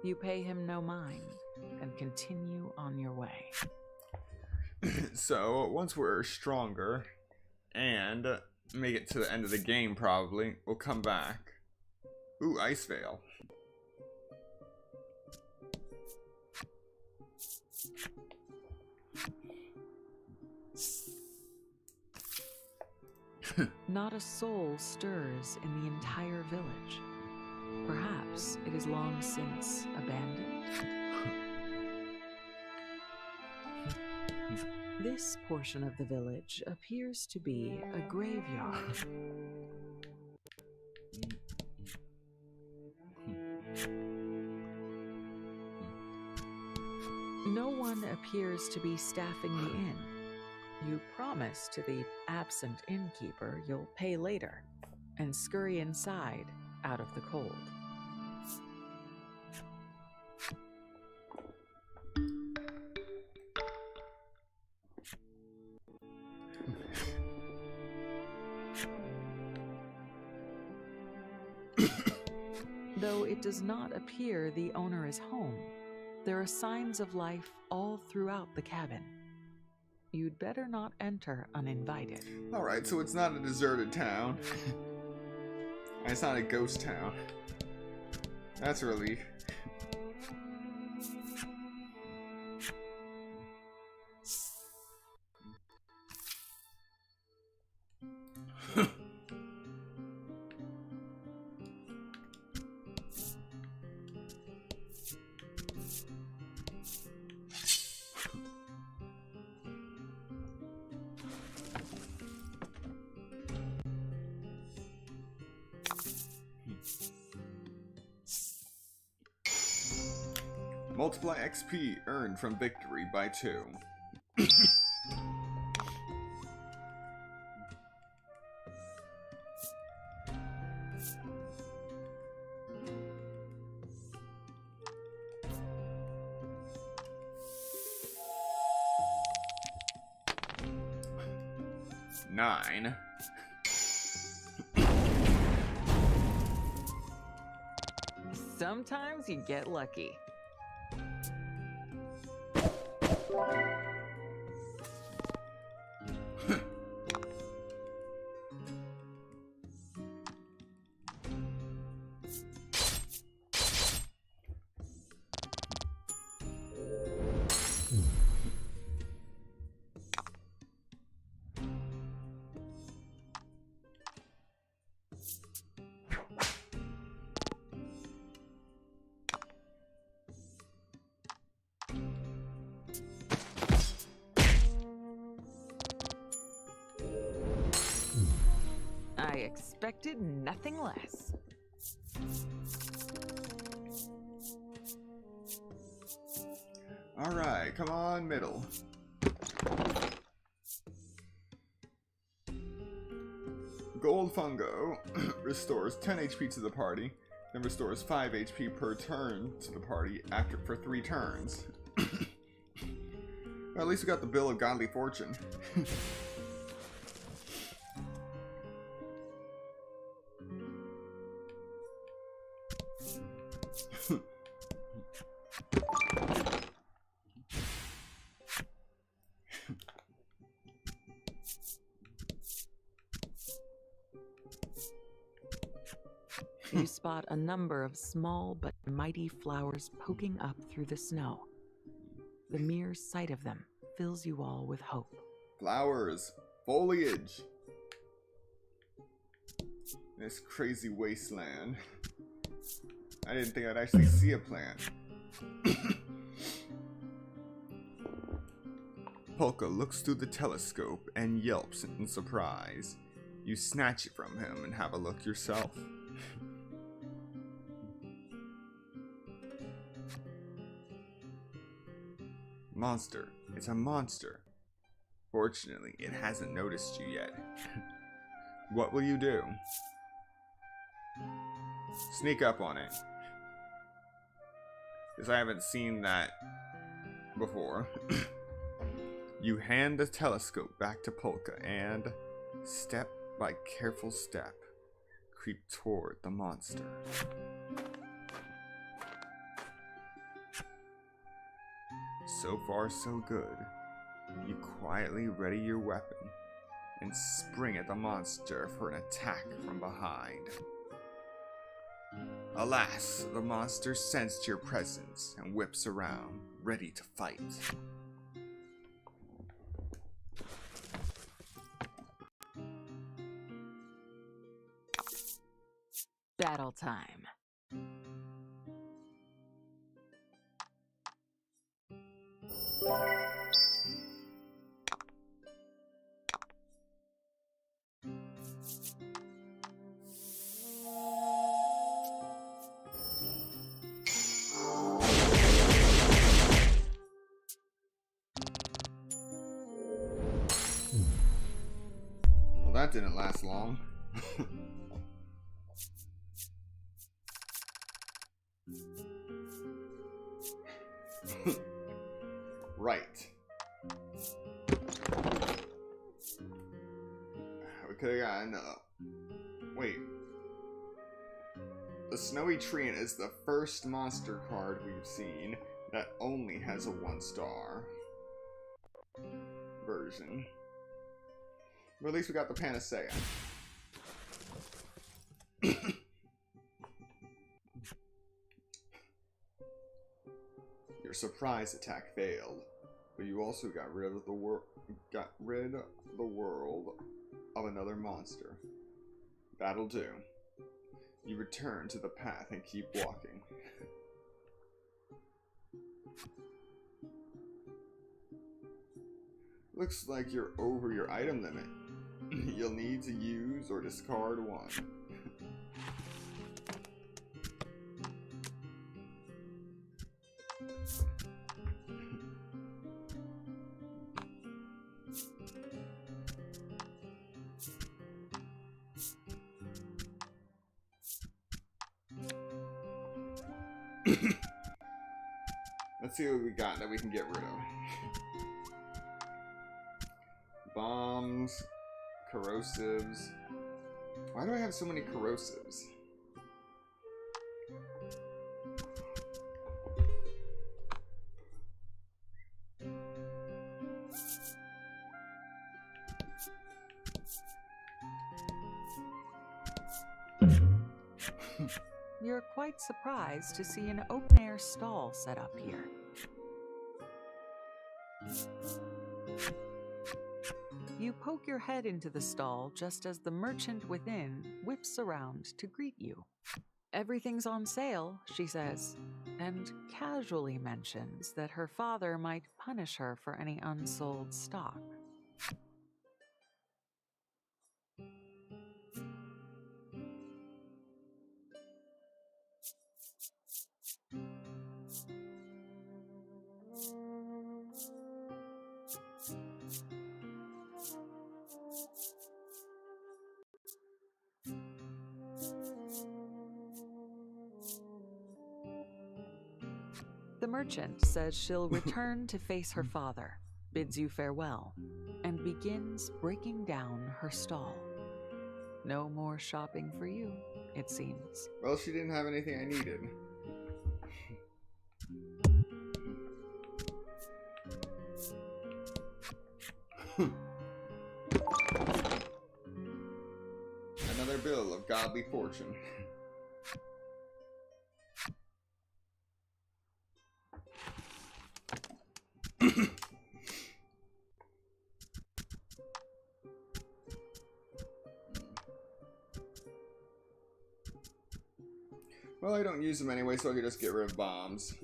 You pay him no mind and continue on your way. So, once we're stronger and make it to the end of the game probably, we'll come back. Ooh, Ice Veil. Not a soul stirs in the entire village. Perhaps it is long since abandoned. This portion of the village appears to be a graveyard. No one appears to be staffing the inn. You promise to the absent innkeeper you'll pay later, and scurry inside out of the cold. Though it does not appear the owner is home, there are signs of life all throughout the cabin. You'd better not enter uninvited. Alright, so it's not a deserted town. It's not a ghost town. That's a relief. Multiply XP earned from victory by 2. Nine. Sometimes you get lucky. expected nothing less. Alright, come on, middle. Gold Fungo restores 10 HP to the party, then restores 5 HP per turn to the party for 3 turns. Well, at least we got the Bill of Godly Fortune. You spot a number of small but mighty flowers poking up through the snow. The mere sight of them fills you all with hope. Flowers, foliage. This crazy wasteland. I didn't think I'd actually see a plant. Polka looks through the telescope and yelps in surprise. You snatch it from him and have a look yourself. Monster. It's a monster. Fortunately, it hasn't noticed you yet. What will you do? Sneak up on it. Because I haven't seen that before. You hand the telescope back to Polka and, step by careful step, creep toward the monster. So far, so good. You quietly ready your weapon and spring at the monster for an attack from behind. Alas, the monster sensed your presence and whips around, ready to fight. Battle time. Well, that didn't last long. Right. We could have gotten wait. The Snowy Treant is the first monster card we've seen that only has a 1-star version. But at least we got the Panacea. Your surprise attack failed, but you also got rid of the world of another monster. That'll do. You return to the path and keep walking. Looks like you're over your item limit. You'll need to use or discard one. Let's see what we got that we can get rid of. Bombs, corrosives. Why do I have so many corrosives? You're quite surprised to see an open-air stall set up here. You poke your head into the stall just as the merchant within whips around to greet you. Everything's on sale, she says, and casually mentions that her father might punish her for any unsold stock. The merchant says she'll return to face her father, bids you farewell, and begins breaking down her stall. No more shopping for you, it seems. Well, she didn't have anything I needed. Another bill of godly fortune. Well, I don't use them anyway, so I can just get rid of bombs.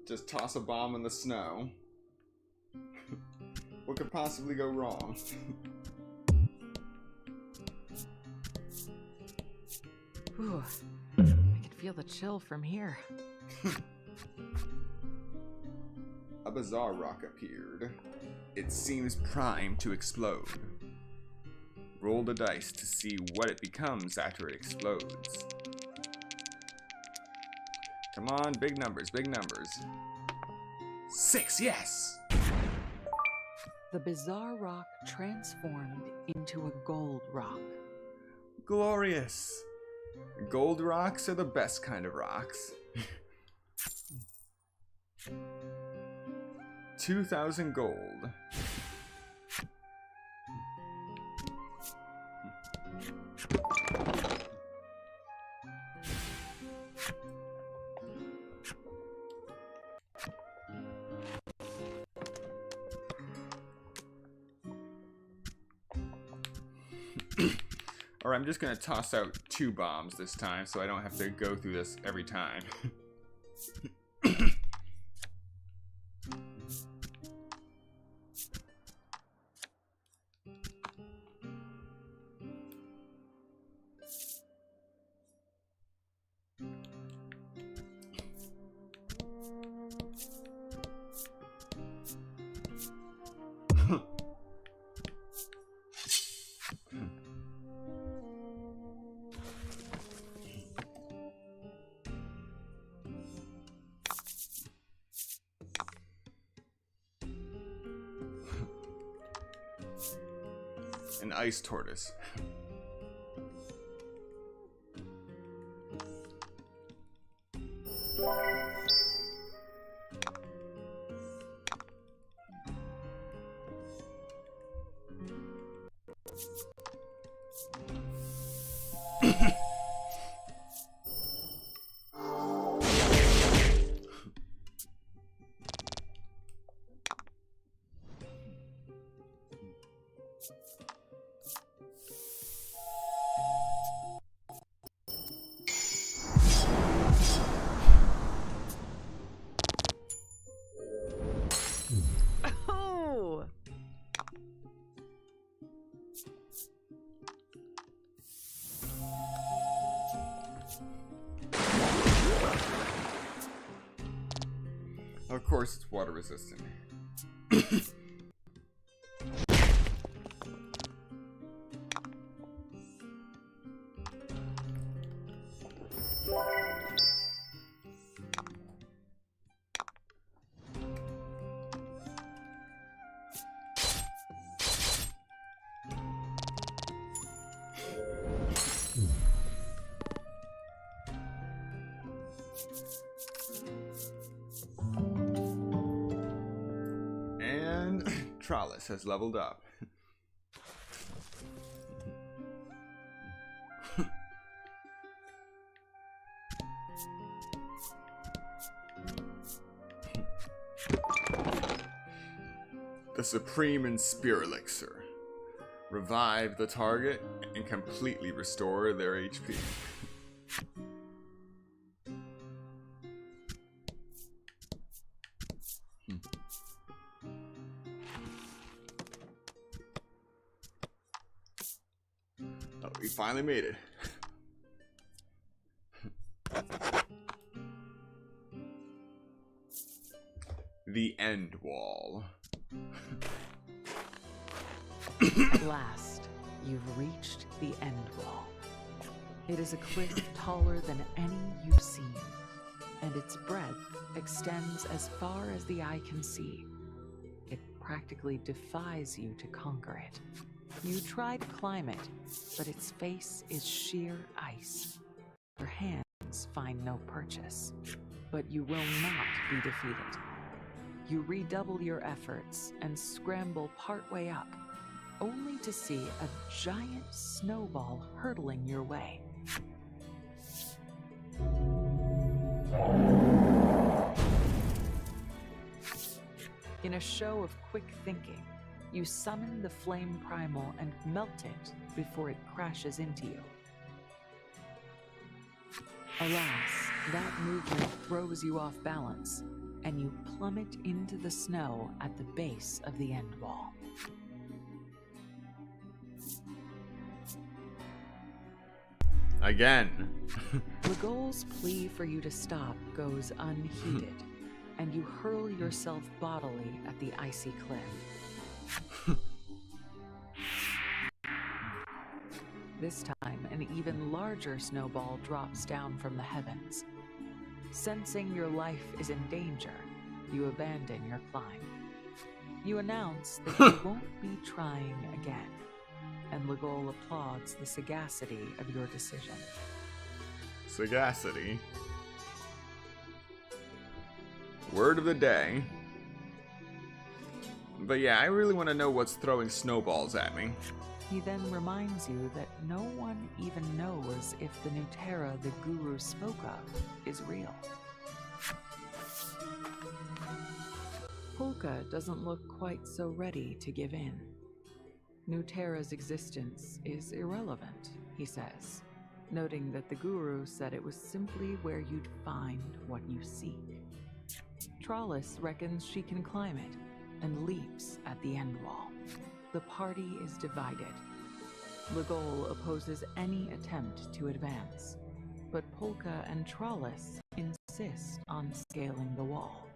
Just toss a bomb in the snow. What could possibly go wrong? Ooh, I can feel the chill from here. A bizarre rock appeared. It seems primed to explode. Roll the dice to see what it becomes after it explodes. Come on, big numbers, big numbers. 6, yes! The bizarre rock transformed into a gold rock. Glorious! Gold rocks are the best kind of rocks. 2,000 gold. Or I'm just gonna toss out 2 bombs this time so I don't have to go through this every time. An ice tortoise. Oh! Of course, it's water resistant. And Trollis has leveled up. The Supreme and Spear Elixir. Revive the target and completely restore their HP. Oh, we finally made it. The end wall. At last, you've reached the end wall. It is a cliff taller than any you've seen, and its breadth extends as far as the eye can see. It practically defies you to conquer it. You try to climb it, but its face is sheer ice. Your hands find no purchase, but you will not be defeated. You redouble your efforts and scramble partway up, only to see a giant snowball hurtling your way. In a show of quick thinking, you summon the flame primal and melt it before it crashes into you. Alas, that movement throws you off balance, and you plummet into the snow at the base of the end wall. Again. Legol's plea for you to stop goes unheeded, and you hurl yourself bodily at the icy cliff. This time, an even larger snowball drops down from the heavens. Sensing your life is in danger, you abandon your climb. You announce that you won't be trying again, and Legol applauds the sagacity of your decision. Sagacity. Word of the day. But yeah, I really want to know what's throwing snowballs at me. He then reminds you that no one even knows if the Nutera the Guru spoke of is real. Polka doesn't look quite so ready to give in. Nutera's existence is irrelevant, he says, noting that the Guru said it was simply where you'd find what you seek. Trollis reckons she can climb it and leaps at the end wall. The party is divided. Legol opposes any attempt to advance, but Polka and Trollis insist on scaling the wall.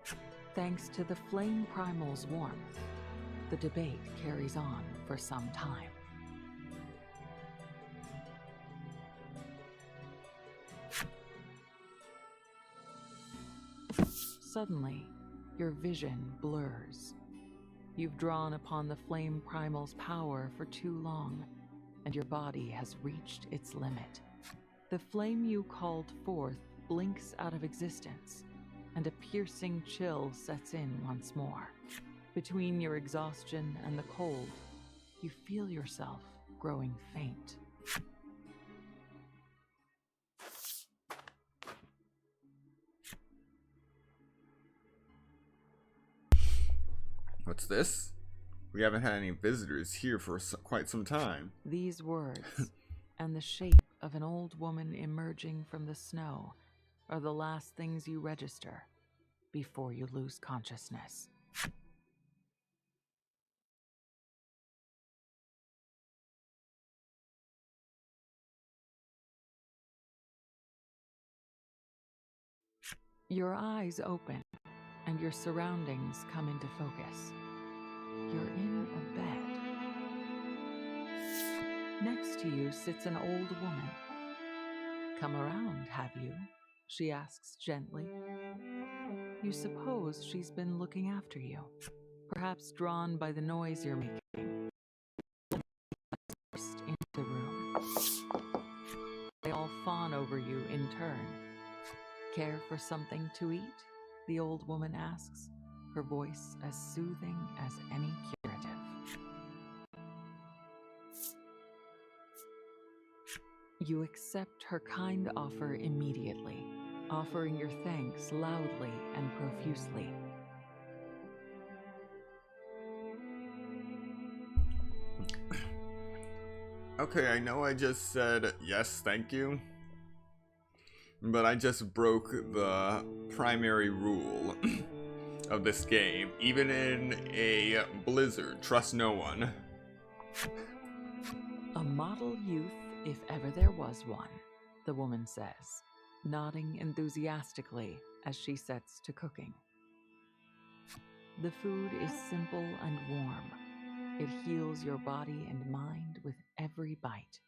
Thanks to the flame primal's warmth, the debate carries on for some time. Suddenly, your vision blurs. You've drawn upon the flame primal's power for too long, and your body has reached its limit. The flame you called forth blinks out of existence, and a piercing chill sets in once more. Between your exhaustion and the cold, you feel yourself growing faint. What's this? We haven't had any visitors here for quite some time. These words, and the shape of an old woman emerging from the snow, are the last things you register before you lose consciousness. Your eyes open, and your surroundings come into focus. You're in a bed. Next to you sits an old woman. "Come around, have you?" she asks gently. You suppose she's been looking after you, perhaps drawn by the noise you're making. Burst into the room. They all fawn over you in turn. "Care for something to eat?" the old woman asks, her voice as soothing as any curative. You accept her kind offer immediately, offering your thanks loudly and profusely. Okay, I know I just said yes, thank you. But I just broke the primary rule of this game. Even in a blizzard, trust no one. "A model youth, if ever there was one," the woman says, nodding enthusiastically as she sets to cooking. The food is simple and warm. It heals your body and mind with every bite.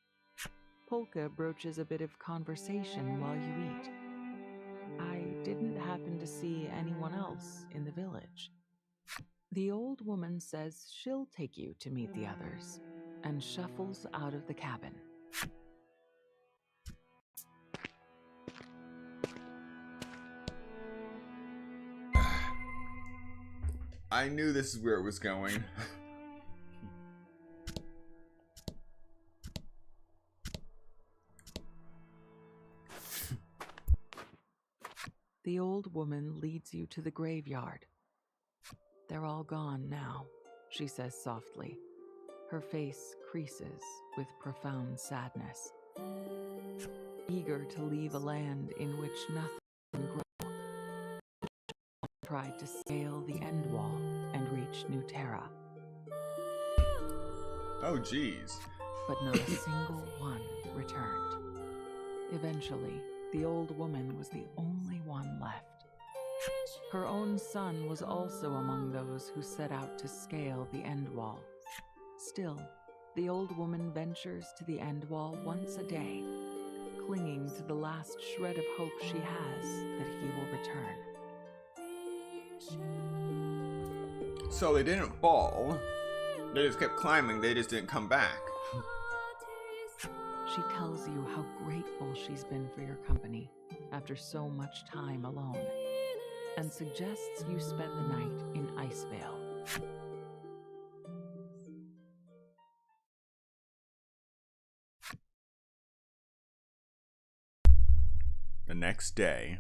Polka broaches a bit of conversation while you eat. I didn't happen to see anyone else in the village. The old woman says she'll take you to meet the others, and shuffles out of the cabin. I knew this is where it was going. The old woman leads you to the graveyard. They're all gone now, she says softly. Her face creases with profound sadness. Eager to leave a land in which nothing can grow, tried to scale the end wall and reach New Terra. Oh, geez. But not a single one returned. Eventually, the old woman was the only one left. Her own son was also among those who set out to scale the end wall. Still, the old woman ventures to the end wall once a day, clinging to the last shred of hope she has that he will return. So they didn't fall. They just kept climbing, they just didn't come back. She tells you how grateful she's been for your company after so much time alone, and suggests you spend the night in Icevale. The next day.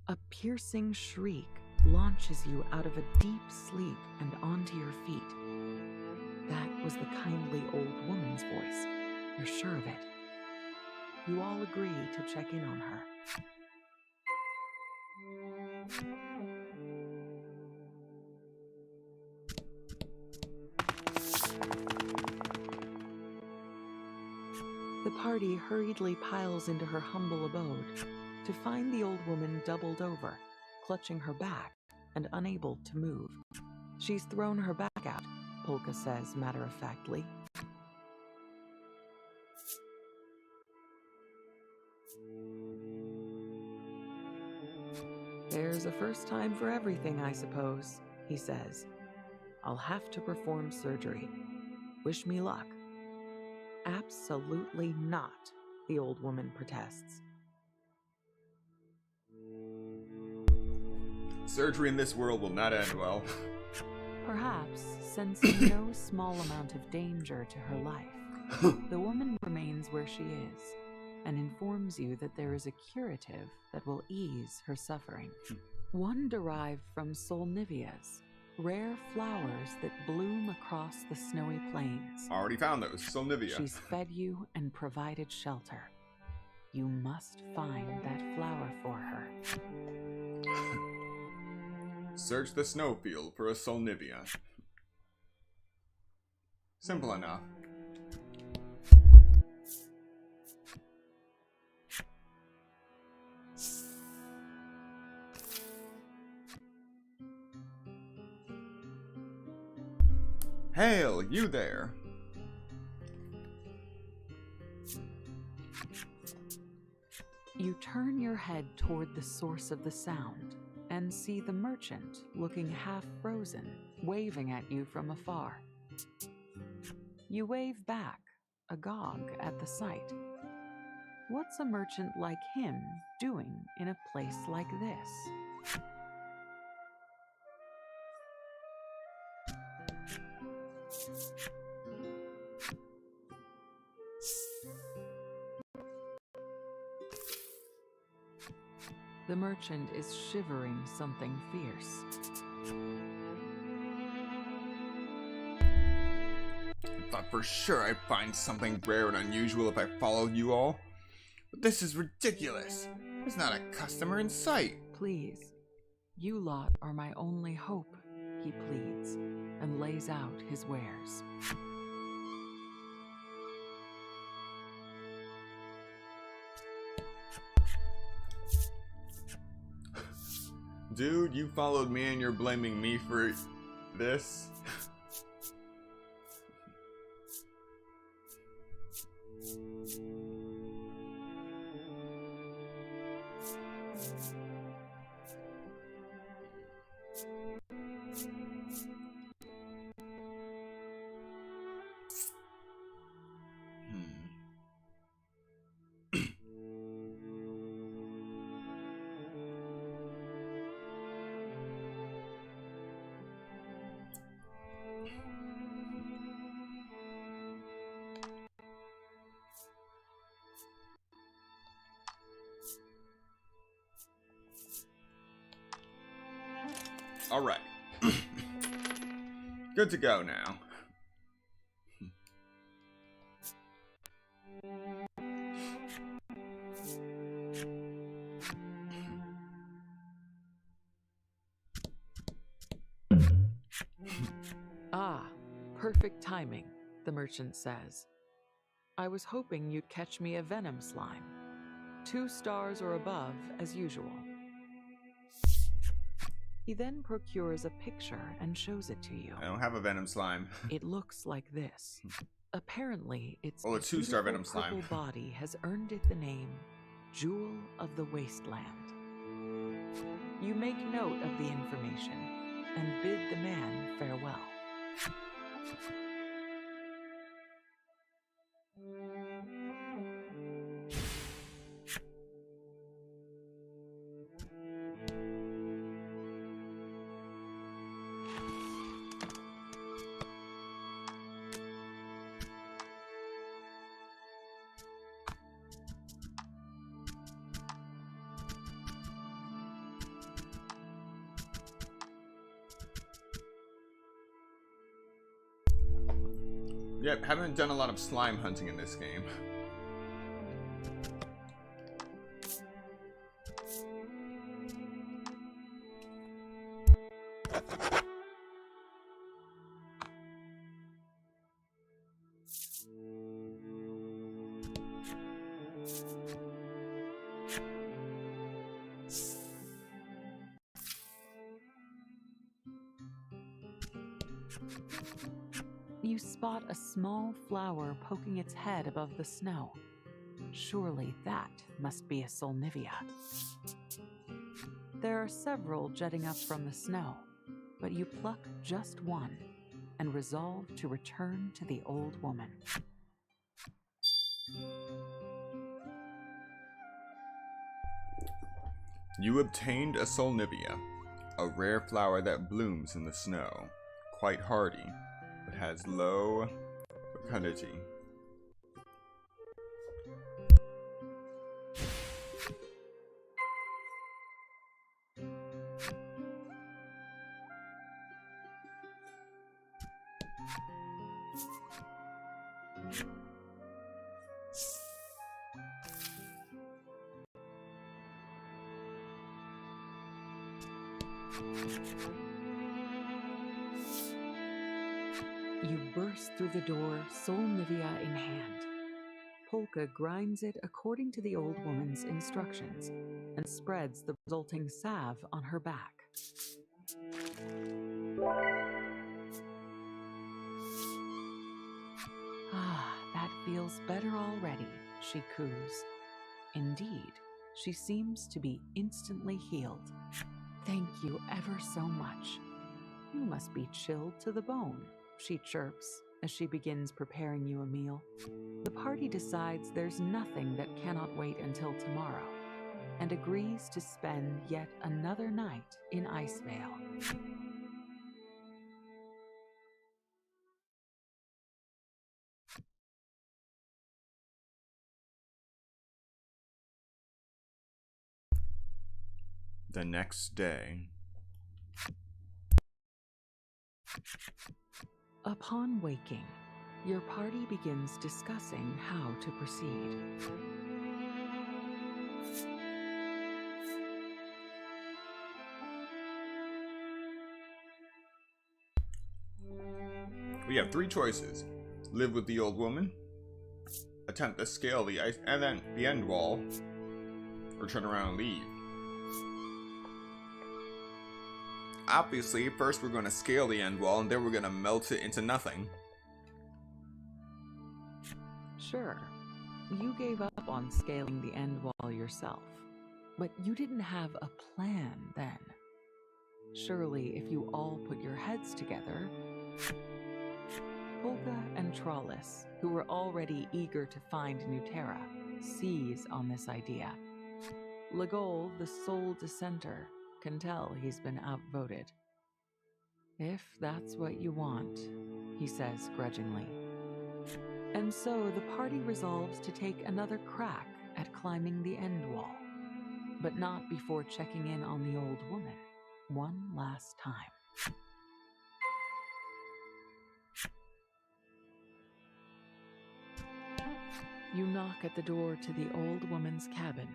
A piercing shriek launches you out of a deep sleep and onto your feet. That was the kindly old woman's voice. You're sure of it. You all agree to check in on her. The party hurriedly piles into her humble abode to find the old woman doubled over, clutching her back and unable to move. She's thrown her back out, Polka says matter-of-factly. There's a first time for everything, I suppose, he says. I'll have to perform surgery. Wish me luck. Absolutely not, the old woman protests. Surgery in this world will not end well. Perhaps, sensing no small amount of danger to her life, the woman remains where she is and informs you that there is a curative that will ease her suffering. One derived from solnivias, rare flowers that bloom across the snowy plains. Already found those. Solnivia. She's fed you and provided shelter. You must find that flower for her. Search the snowfield for a Solnivia. Simple enough. Hail, you there! You turn your head toward the source of the sound and see the merchant looking half frozen, waving at you from afar. You wave back, agog at the sight. What's a merchant like him doing in a place like this? The merchant is shivering something fierce. I thought for sure I'd find something rare and unusual if I followed you all. But this is ridiculous. There's not a customer in sight. Please, you lot are my only hope, he pleads, and lays out his wares. Dude, you followed me and you're blaming me for this? All right. Good to go now. Ah, perfect timing, the merchant says. I was hoping you'd catch me a venom slime. 2 stars or above, as usual. He then procures a picture and shows it to you. I don't have a venom slime. It looks like this. Apparently, its Well, a 2-star venom slime. purple body has earned it the name Jewel of the Wasteland. You make note of the information and bid the man farewell. Yep, haven't done a lot of slime hunting in this game. You spot a small flower poking its head above the snow. Surely that must be a Solnivia. There are several jutting up from the snow, but you pluck just one and resolve to return to the old woman. You obtained a Solnivia, a rare flower that blooms in the snow, quite hardy, but has low fecundity. You burst through the door, Solnivia in hand. Polka grinds it according to the old woman's instructions and spreads the resulting salve on her back. Ah, that feels better already, she coos. Indeed, she seems to be instantly healed. Thank you ever so much. You must be chilled to the bone, she chirps as she begins preparing you a meal. The party decides there's nothing that cannot wait until tomorrow and agrees to spend yet another night in Icevale. The next day. Upon waking, your party begins discussing how to proceed. We have 3 choices. Live with the old woman, attempt to scale the ice and then the end wall, or turn around and leave. obviously, first we're going to scale the end wall, and then we're going to melt it into nothing. Sure, you gave up on scaling the end wall yourself, but you didn't have a plan then. Surely, if you all put your heads together... Polka and Trollis, who were already eager to find New Terra, seize on this idea. Legol, the sole dissenter, can tell he's been outvoted. If that's what you want, he says grudgingly. And so the party resolves to take another crack at climbing the end wall, but not before checking in on the old woman one last time. You knock at the door to the old woman's cabin,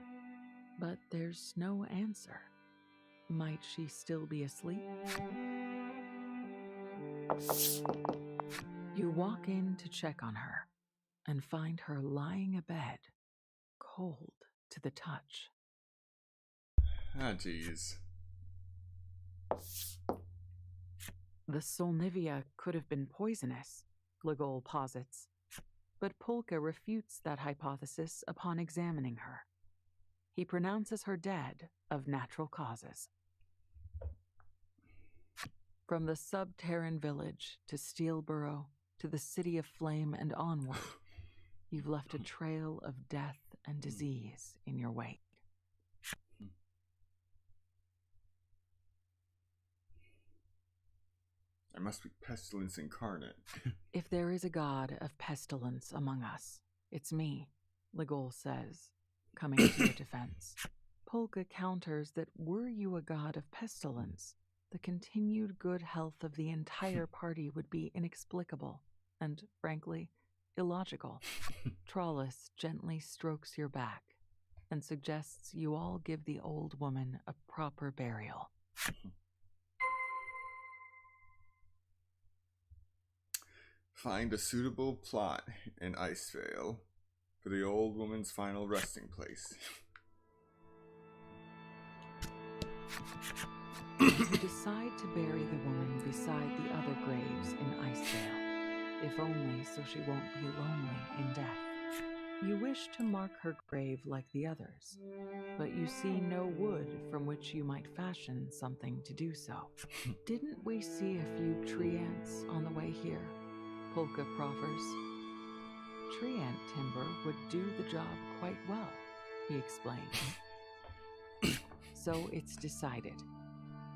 but there's no answer. Might she still be asleep? You walk in to check on her and find her lying abed, cold to the touch. Ah, jeez. The Solnivia could have been poisonous, Legol posits, but Polka refutes that hypothesis upon examining her. He pronounces her dead of natural causes. From the sub-Terran village to Steelborough to the City of Flame and onward, you've left a trail of death and disease in your wake. I must be pestilence incarnate. If there is a god of pestilence among us, it's me, Legol says, coming to your defense. Polka counters that were you a god of pestilence, the continued good health of the entire party would be inexplicable and, frankly, illogical. Trollis gently strokes your back and suggests you all give the old woman a proper burial. Find a suitable plot in Icevale for the old woman's final resting place. You decide to bury the woman beside the other graves in Icevale, if only so she won't be lonely in death. You wish to mark her grave like the others, but you see no wood from which you might fashion something to do so. Didn't we see a few tree ants on the way here? Polka proffers. Tree ant timber would do the job quite well, he explains. So it's decided.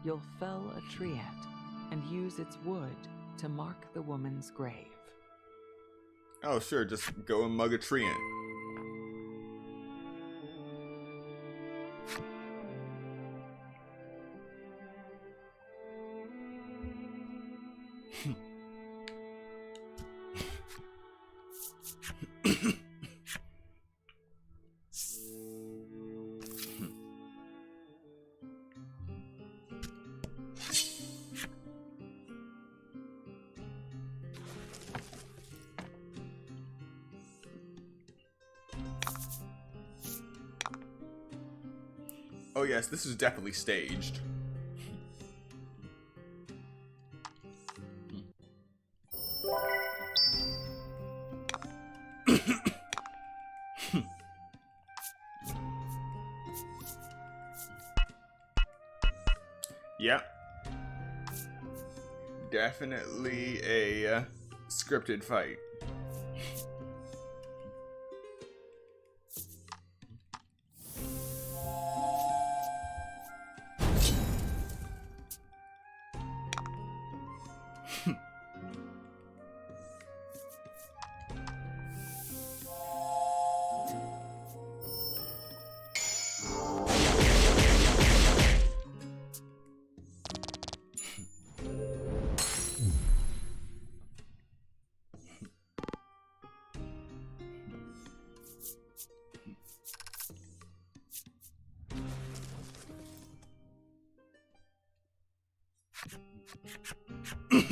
You'll fell a tree ant and use its wood to mark the woman's grave. Oh, sure, just go and mug a tree ant. Oh yes, this is definitely staged. Yep. Definitely a scripted fight.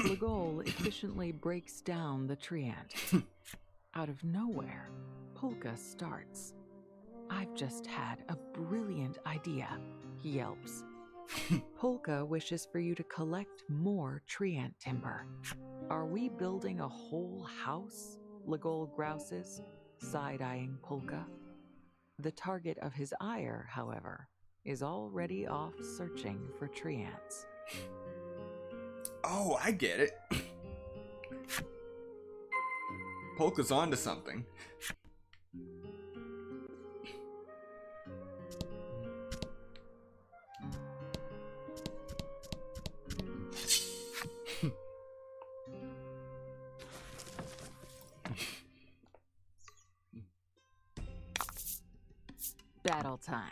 Legol efficiently breaks down the tree ant. Out of nowhere, Polka starts. I've just had a brilliant idea, he yelps. Polka wishes for you to collect more treant timber. Are we building a whole house? Legol grouses, side-eyeing Polka. The target of his ire, however, is already off searching for treants. Oh, I get it. Polka's onto something. Battle time.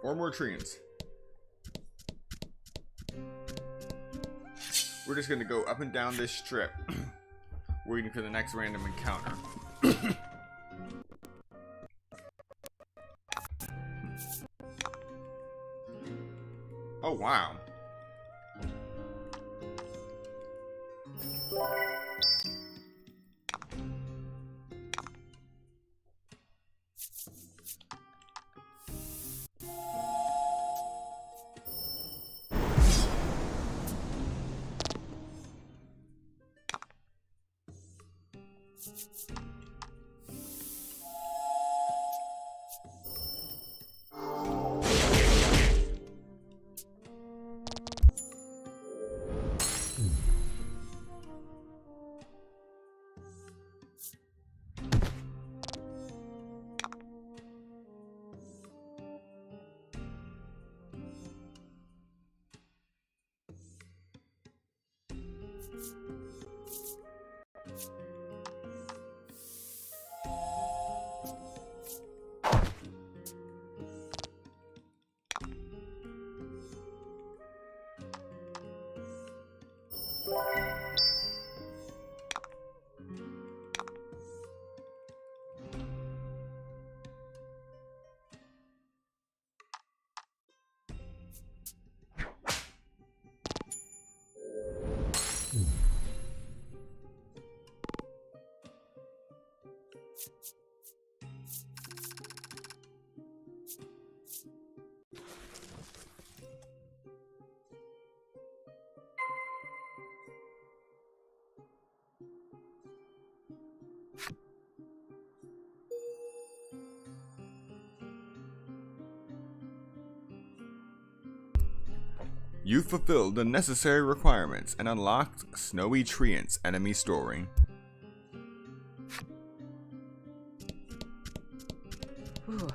Four more treants. We're just gonna go up and down this strip, waiting for the next random encounter. Oh wow. You fulfilled the necessary requirements and unlocked Snowy Treant's enemy story. Whew.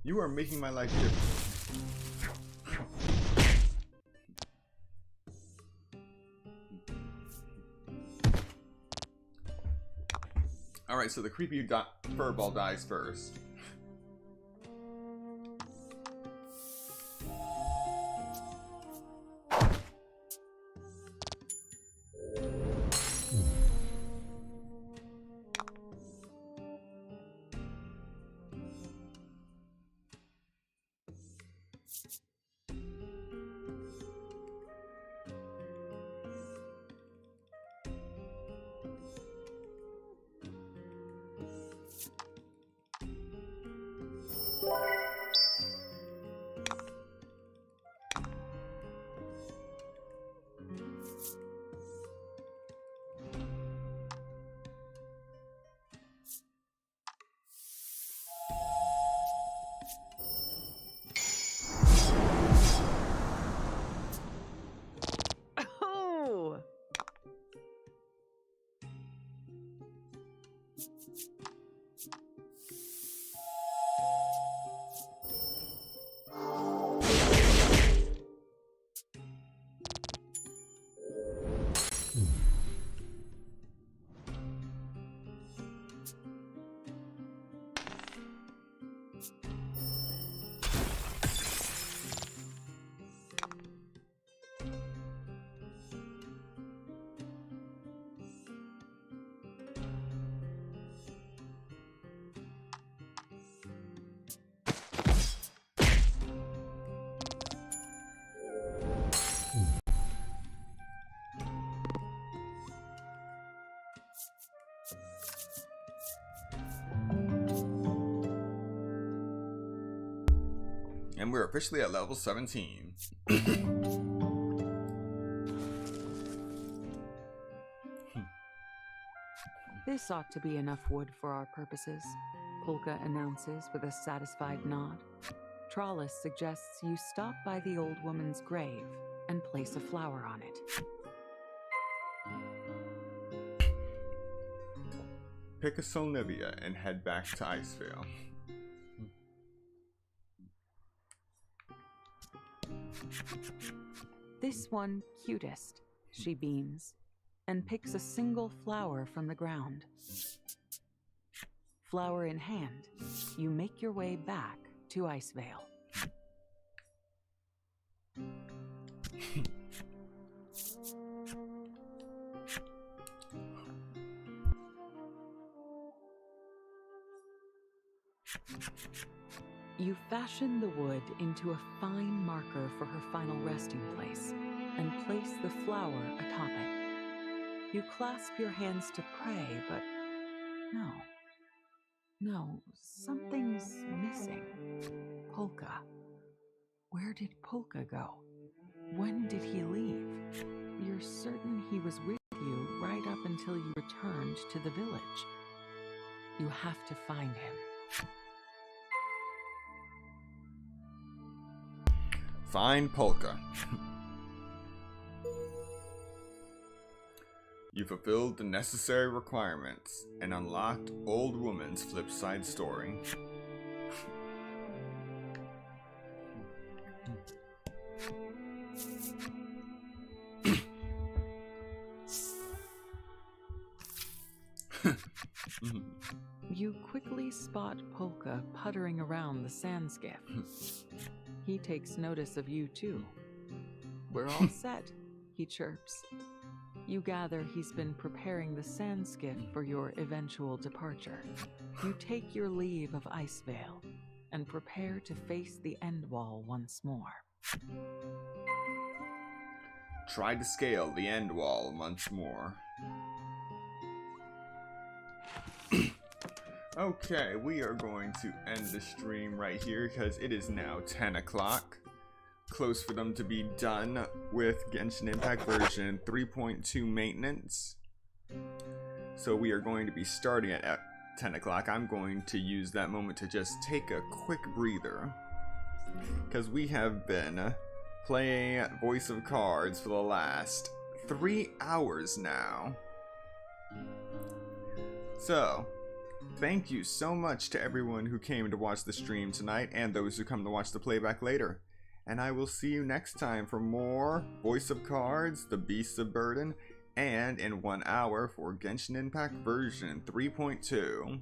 You are making my life difficult. Alright, so the creepy furball dies first. Oh! And we're officially at level 17. This ought to be enough wood for our purposes, Polka announces with a satisfied nod. Trollis suggests you stop by the old woman's grave and place a flower on it. Pick a Solnivia and head back to Icevale. This one cutest, she beams, and picks a single flower from the ground. Flower in hand, you make your way back to Icevale. You fashion the wood into a fine marker for her final resting place and place the flower atop it. You clasp your hands to pray, but no, something's missing. Polka. Where did Polka go? When did he leave? You're certain he was with you right up until you returned to the village. You have to find him. Find Polka. You fulfilled the necessary requirements and unlocked Old Woman's flip side story. You quickly spot Polka puttering around the sand skiff. He takes notice of you too. We're all set, he chirps. You gather he's been preparing the sand skiff for your eventual departure. You take your leave of Icevale and prepare to face the end wall once more. Try to scale the end wall once more. Okay, we are going to end the stream right here because it is now 10 o'clock. Close for them to be done with Genshin Impact version 3.2 maintenance. So we are going to be starting at 10 o'clock. I'm going to use that moment to just take a quick breather, because we have been playing Voice of Cards for the last 3 hours now. So, thank you so much to everyone who came to watch the stream tonight and those who come to watch the playback later. And I will see you next time for more Voice of Cards, The Beasts of Burden, and in 1 hour for Genshin Impact version 3.2.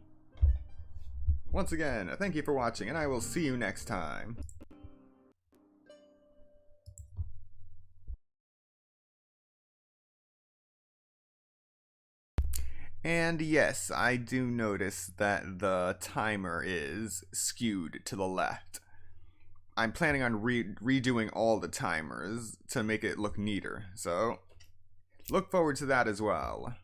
Once again, thank you for watching, and I will see you next time. And yes, I do notice that the timer is skewed to the left. I'm planning on redoing all the timers to make it look neater, so look forward to that as well.